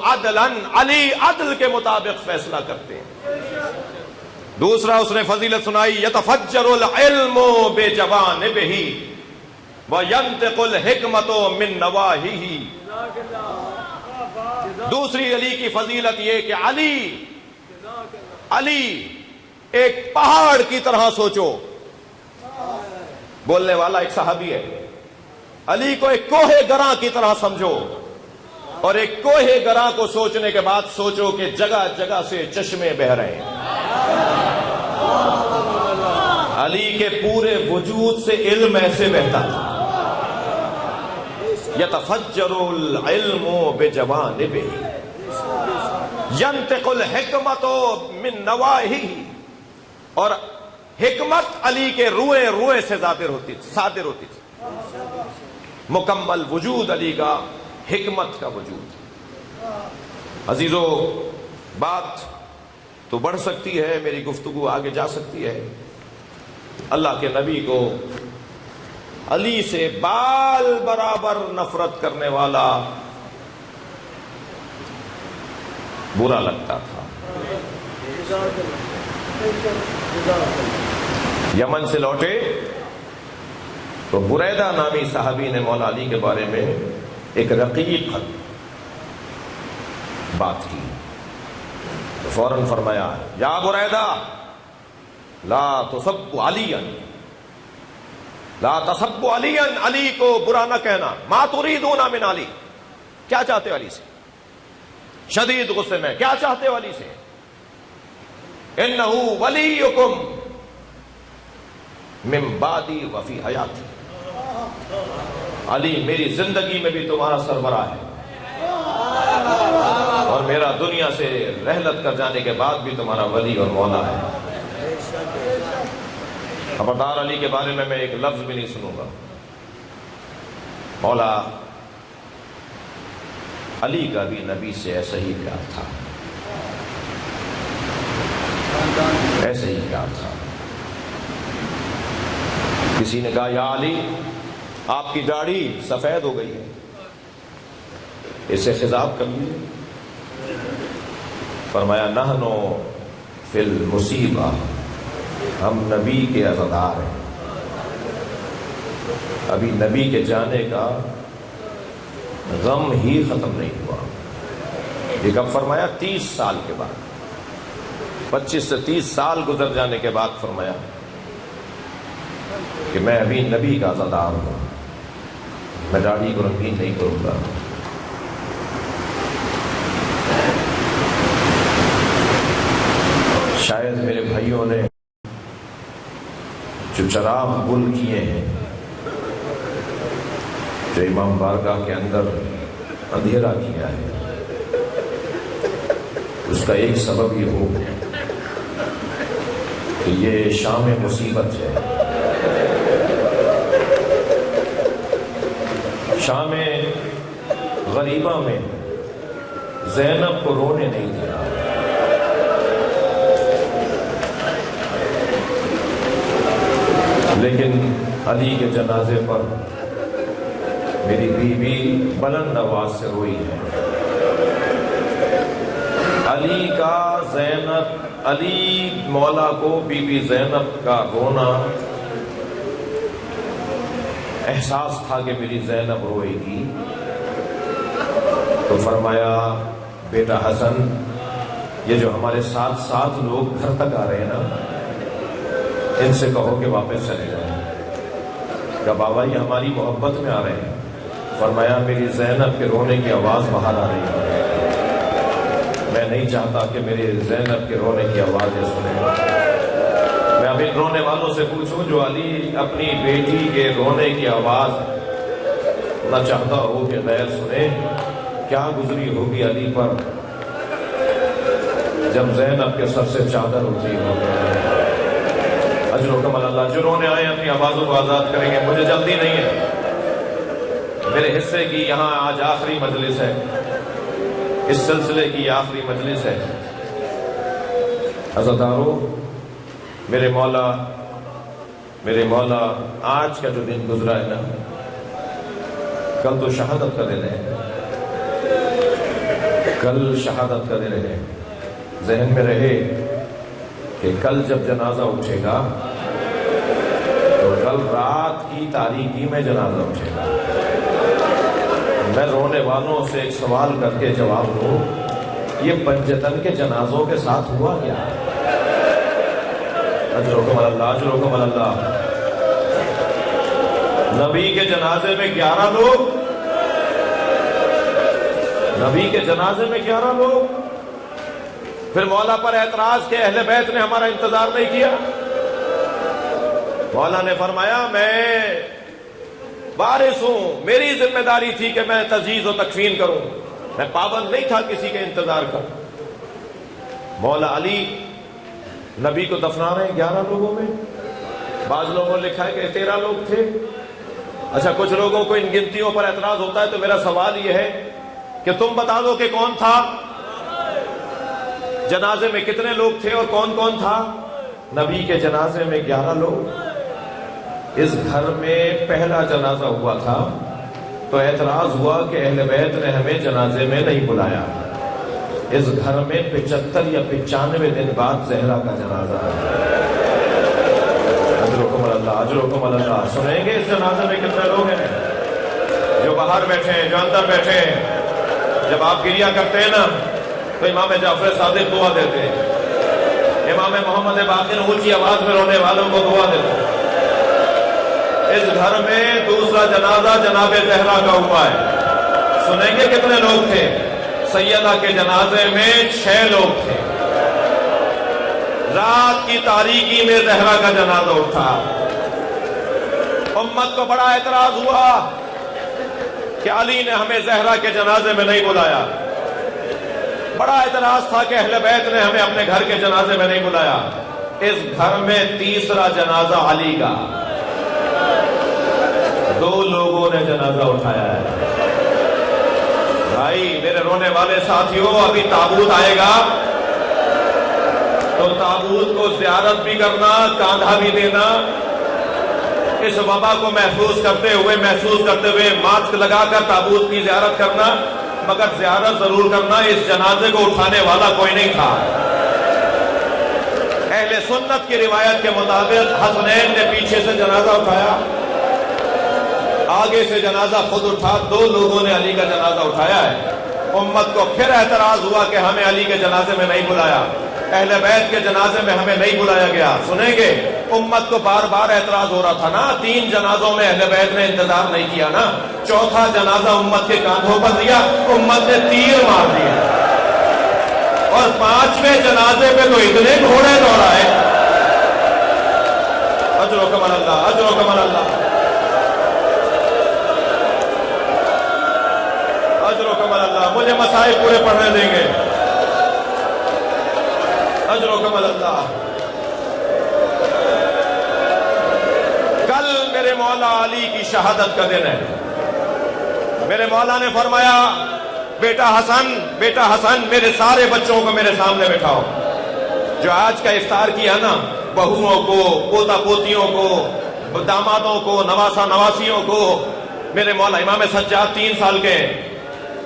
عدلا، علی عدل کے مطابق فیصلہ کرتے ہیں. دوسرا اس نے فضیلت سنائی، یتفجر العلم بجوانبہ وینطق الحکمت من نواہیہ. دوسری علی کی فضیلت یہ کہ علی ایک پہاڑ کی طرح سوچو. بولنے والا ایک صحابی ہے. علی کو ایک کوہ گراں کی طرح سمجھو، اور ایک کوہ گراں کو سوچنے کے بعد سوچو کہ جگہ جگہ سے چشمے بہ رہے ہیں. علی کے پورے وجود سے علم ایسے بہتا تھا. یتفجر العلم بجوانبہ ینطق الحکمت من نواہیہ. اور حکمت علی کے روئے روئے سے صادر ہوتی تھی. مکمل وجود علی کا حکمت کا وجود. عزیزو، بات تو بڑھ سکتی ہے، میری گفتگو آگے جا سکتی ہے. اللہ کے نبی کو علی سے بال برابر نفرت کرنے والا برا لگتا تھا. یمن سے لوٹے تو بریدہ نامی صحابی نے مولا علی کے بارے میں ایک رقیق بات کی. تو فوراً فرمایا، یا بریدہ لا تسب علیا، لا تسب علیا، علی کو برا نہ کہنا. ما تريدون من علی، کیا چاہتے ہو علی سے؟ شدید غصے میں، کیا چاہتے ہو علی سے؟ انہ ولیکم من بعدی وفی حیاتی، علی میری زندگی میں بھی تمہارا سربراہ ہے اور میرا دنیا سے رحلت کر جانے کے بعد بھی تمہارا ولی اور مولا ہے. خبردار، علی کے بارے میں ایک لفظ بھی نہیں سنوں گا. مولا علی کا بھی نبی سے ایسا ہی پیار تھا، ایسے ہی پیار تھا. کسی نے کہا، یا علی آپ کی داڑھی سفید ہو گئی ہے، اسے خضاب کر لیجیے. فرمایا، نحنو فی المصیبہ، ہم نبی کے عزادار ہیں، ابھی نبی کے جانے کا غم ہی ختم نہیں ہوا. یہ کب فرمایا؟ 30 سال کے بعد، 25 سے 30 سال گزر جانے کے بعد فرمایا کہ میں ابھی نبی کا عزادار ہوں، میں داڑھی کو رنگین نہیں کروں گا. شاید میرے بھائیوں نے جو چراغ گل کیے ہیں، جو امام بارگاہ کے اندر اندھیرا کیا ہے، اس کا ایک سبب یہ ہو کہ یہ شام مصیبت ہے، شام غریبہ میں زینب کو رونے نہیں دیا. لیکن علی کے جنازے پر میری بیوی بلند آواز سے روئی ہے. علی کا زینب، علی مولا کو بی بی زینب کا رونا احساس تھا کہ میری زینب روئے گی. تو فرمایا، بیٹا حسن، یہ جو ہمارے ساتھ ساتھ لوگ گھر تک آ رہے ہیں نا، ان سے کہو کہ واپس چلے جائیں. کہ بابا یہ ہماری محبت میں آ رہے ہیں. فرمایا، میری زینب کے رونے کی آواز باہر آ رہی ہے، میں نہیں چاہتا کہ میری زینب کے رونے کی آواز سنیں. میں اب ان رونے والوں سے پوچھوں جو علی اپنی بیٹی کے رونے کی آواز نہ چاہتا ہو کہ غیر سنے، کیا گزری ہوگی علی پر جب زینب کے سر سے چادر اتری ہوگی. اجر و کمال اللہ. جو رونے آئے اپنی آوازوں کو آزاد کریں گے، مجھے جلدی نہیں ہے. میرے حصے کی یہاں آج آخری مجلس ہے، اس سلسلے کی آخری مجلس ہے. عزادارو، میرے مولا آج کا جو دن گزرا ہے نا، کل تو شہادت کا دن ہے، کل شہادت کا دن ہے. ذہن میں رہے کہ کل جب جنازہ اٹھے گا تو کل رات کی تاریکی میں جنازہ اٹھے گا. میں رونے والوں سے ایک سوال کر کے جواب دوں، یہ پنجتن کے جنازوں کے ساتھ ہوا کیا؟ اجرکم اللہ، اجرکم اللہ. نبی کے جنازے میں 11 لوگ، نبی کے جنازے میں 11 لوگ. پھر مولا پر اعتراض کہ اہل بیت نے ہمارا انتظار نہیں کیا. مولا نے فرمایا، میں وارث ہوں، میری ذمہ داری تھی کہ میں تجہیز و تکفین کروں، میں پابند نہیں تھا کسی کے انتظار کا. مولا علی نبی کو دفنا رہے ہیں 11 لوگوں میں، بعض لوگوں نے لکھا ہے کہ 13 لوگ تھے۔ اچھا، کچھ لوگوں کو ان گنتیوں پر اعتراض ہوتا ہے، تو میرا سوال یہ ہے کہ تم بتا دو کہ کون تھا، جنازے میں کتنے لوگ تھے اور کون کون تھا؟ نبی کے جنازے میں 11 لوگ۔ اس گھر میں پہلا جنازہ ہوا تھا تو اعتراض ہوا کہ اہل بیت نے ہمیں جنازے میں نہیں بلایا۔ اس گھر میں 75 یا 95 دن بعد زہرا کا جنازہ ہے۔ اجرکم اللہ، اجرکم اللہ۔ سنیں گے اس جنازے میں کتنے لوگ ہیں؟ جو باہر بیٹھے ہیں، جو اندر بیٹھے ہیں۔ جب آپ گریا کرتے ہیں نا تو امام جعفر صادق دعا دیتے ہیں، امام محمد باقر اونچی آواز میں رونے والوں کو دعا دیتے ہیں۔ اس گھر میں دوسرا جنازہ جناب زہرا کا ہوا ہے۔ سنیں گے کتنے لوگ تھے؟ سیدہ کے جنازے میں 6 لوگ تھے۔ رات کی تاریکی میں زہرا کا جنازہ اٹھا۔ امت کو بڑا اعتراض ہوا کہ علی نے ہمیں زہرا کے جنازے میں نہیں بلایا۔ بڑا اعتراض تھا کہ اہل بیت نے ہمیں اپنے گھر کے جنازے میں نہیں بلایا۔ اس گھر میں تیسرا جنازہ علی کا، 2 لوگوں نے جنازہ اٹھایا ہے۔ بھائی میرے رونے والے ساتھیوں، ابھی تابوت آئے گا تو تابوت کو زیارت بھی کرنا، کاندھا بھی دینا۔ اس وبا کو محسوس کرتے ہوئے ماسک لگا کر تابوت کی زیارت کرنا، مگر زیارت ضرور کرنا۔ اس جنازے کو اٹھانے والا کوئی نہیں تھا۔ اہل سنت کی روایت کے مطابق حسنین نے پیچھے سے جنازہ اٹھایا، آگے سے جنازہ خود اٹھا، 2 لوگوں نے علی کا جنازہ اٹھایا ہے۔ امت کو پھر اعتراض ہوا کہ ہمیں علی کے جنازے میں نہیں بلایا، اہل بیت کے جنازے میں ہمیں نہیں بلایا گیا۔ سنیں گے، امت کو بار بار اعتراض ہو رہا تھا نا، 3 جنازوں میں اہل بیت نے انتظار نہیں کیا نا، 4تھا جنازہ امت کے کاندھوں پر دیا، امت نے تیر مار دیا، اور 5ویں جنازے پہ تو اتنے گھوڑے دوڑائے۔ اجرکم اللہ، اجرکم اللہ، اجرکم اللہ۔ مجھے مسائل پورے پڑھنے دیں گے؟ اجرکم اللہ۔ کل میرے مولا علی کی شہادت کا دن ہے۔ میرے مولا نے فرمایا، بیٹا حسن میرے سارے بچوں کو میرے سامنے بٹھاؤ۔ جو آج کا افطار کیا نا، بہوؤں کو، پوتا پوتیوں کو، دامادوں کو، نواسا نواسیوں کو، میرے مولا امام سجاد 3 سال کے،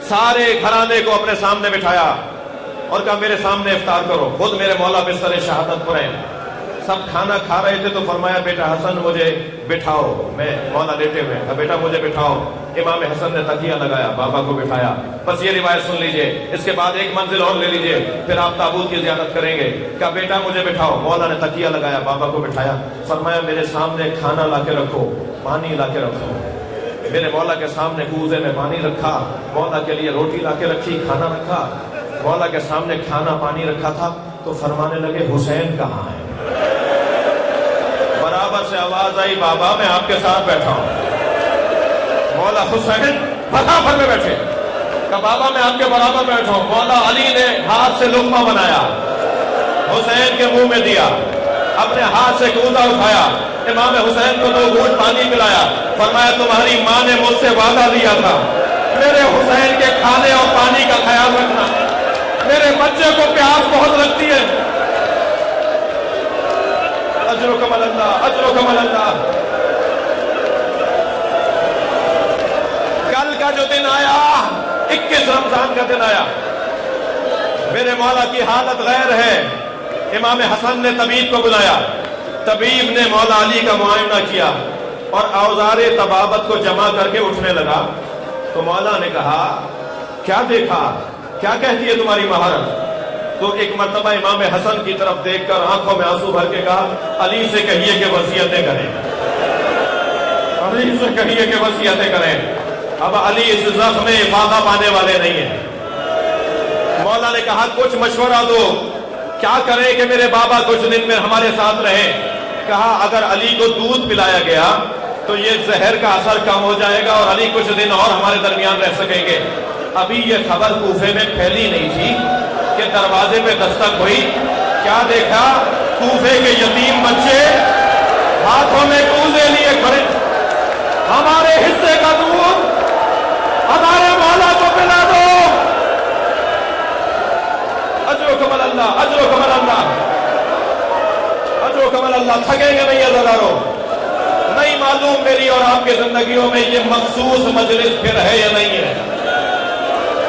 سارے گھرانے کو اپنے سامنے بٹھایا اور کہا میرے سامنے افطار کرو۔ خود میرے مولا بستر شہادت پر ہیں، سب کھانا کھا رہے تھے تو فرمایا بیٹا حسن مجھے بٹھاؤ۔ میں مولا لیٹے ہوئے، کہا بیٹا مجھے بٹھاؤ۔ امام حسن نے تکیہ لگایا، بابا کو بٹھایا۔ بس یہ روایت سن لیجئے، اس کے بعد ایک منزل اور لے لیجئے، پھر آپ تابوت کی زیارت کریں گے۔ کہا بیٹا مجھے بٹھاؤ۔ مولا نے تکیہ لگایا، بابا کو بٹھایا، فرمایا میرے سامنے کھانا لا کے رکھو، پانی لا کے رکھو۔ میرے مولا کے سامنے کوزے میں پانی رکھا، مولا کے لیے روٹی لا کے رکھی، کھانا رکھا، مولا کے سامنے کھانا پانی رکھا تھا تو فرمانے لگے حسین کہاں ہے؟ برابر سے آواز آئی، بابا میں آپ کے ساتھ بیٹھا ہوں۔ مولا حسین برابر میں بیٹھے، کہا بابا میں آپ کے برابر بیٹھا ہوں۔ مولا علی نے ہاتھ سے لقمہ بنایا، حسین کے منہ میں دیا، اپنے ہاتھ سے کوزہ اٹھایا، امام حسین کو 2 گھونٹ پانی پلایا، فرمایا تمہاری ماں نے مجھ سے وعدہ دیا تھا میرے حسین کے کھانے اور پانی کا خیال رکھنا، میرے بچے کو پیاس بہت لگتی ہے۔ اجرکم اللہ، اجرکم اللہ۔ کل کا جو دن آیا، 21 رمضان کا دن آیا، میرے مولا کی حالت غیر ہے۔ امام حسن نے طبیب کو بلایا، طبیب نے مولا علی کا معائنہ کیا اور اوزار طبابت کو جمع کر کے اٹھنے لگا تو مولا نے کہا کیا دیکھا، کیا کہتی ہے تمہاری مہارت؟ تو ایک مرتبہ امام حسن کی طرف دیکھ کر آنکھوں میں آنسو بھر کے کہا علی سے کہیے کہ وصیتیں کریں، علی سے کہیے کہ وصیتیں کریں۔ اب علی اس زخم میں افادہ پانے والے نہیں ہیں۔ مولا نے کہا کچھ مشورہ دو، کیا کریں کہ میرے بابا کچھ دن میں ہمارے ساتھ رہیں؟ کہا اگر علی کو دودھ پلایا گیا تو یہ زہر کا اثر کم ہو جائے گا اور علی کچھ دن اور ہمارے درمیان رہ سکیں گے۔ ابھی یہ خبر کوفے میں پھیلی نہیں تھی کہ دروازے پہ دستک ہوئی، کیا دیکھا کوفے کے یتیم بچے ہاتھوں میں کوزے لیے کھڑے، ہمارے حصے کا دودھ ہمارے مولا کو پلا دو، اجرکم اللہ، اجرکم اللہ، اجرکم اللہ۔ تھکیں گے نہیں عزیزانو، نہیں معلوم میری اور آپ کی زندگیوں میں یہ مخصوص مجلس پھر ہے یا نہیں ہے۔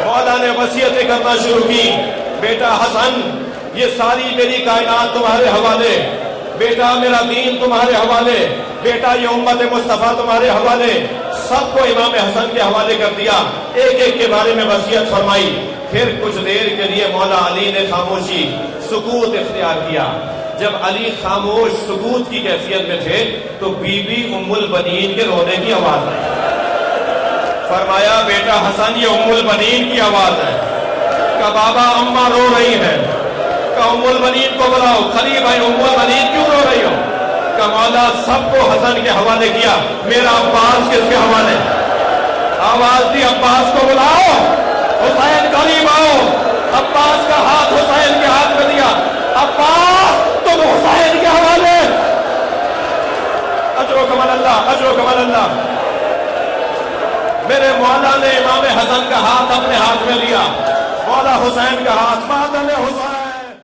مولا نے وصیتیں کرنا شروع کی، بیٹا حسن یہ ساری میری کائنات تمہارے حوالے، بیٹا میرا دین تمہارے حوالے، بیٹا یہ امت مصطفیٰ تمہارے حوالے، سب کو امام حسن کے حوالے کر دیا، ایک ایک کے بارے میں وصیت فرمائی۔ پھر کچھ دیر کے لیے مولا علی نے خاموشی، سکوت اختیار کیا۔ جب علی خاموش سکوت کی کیفیت میں تھے تو بی بی ام البنین کے رونے کی آواز آئی۔ فرمایا بیٹا حسن یہ ام البنین کی آواز ہے، کہ بابا اماں رو رہی ہے، کہ ام البنین کو بلاؤ، خلیل بھائی ام البنین کیوں رو رہی ہو؟ کہ مولا سب کو حسن کے حوالے کیا، میرا عباس کس کے حوالے؟ آواز دی عباس کو بلاؤ، حسین قریب آؤ، عباس کا ہاتھ حسین کے ہاتھ میں دیا، عباس تم حسین کے حوالے۔ اجرکم اللہ، اجرکم اللہ۔ میرے مولا نے امام حسن کا ہاتھ اپنے ہاتھ میں لیا، مولا حسین کا ہاتھ، ماتم حسین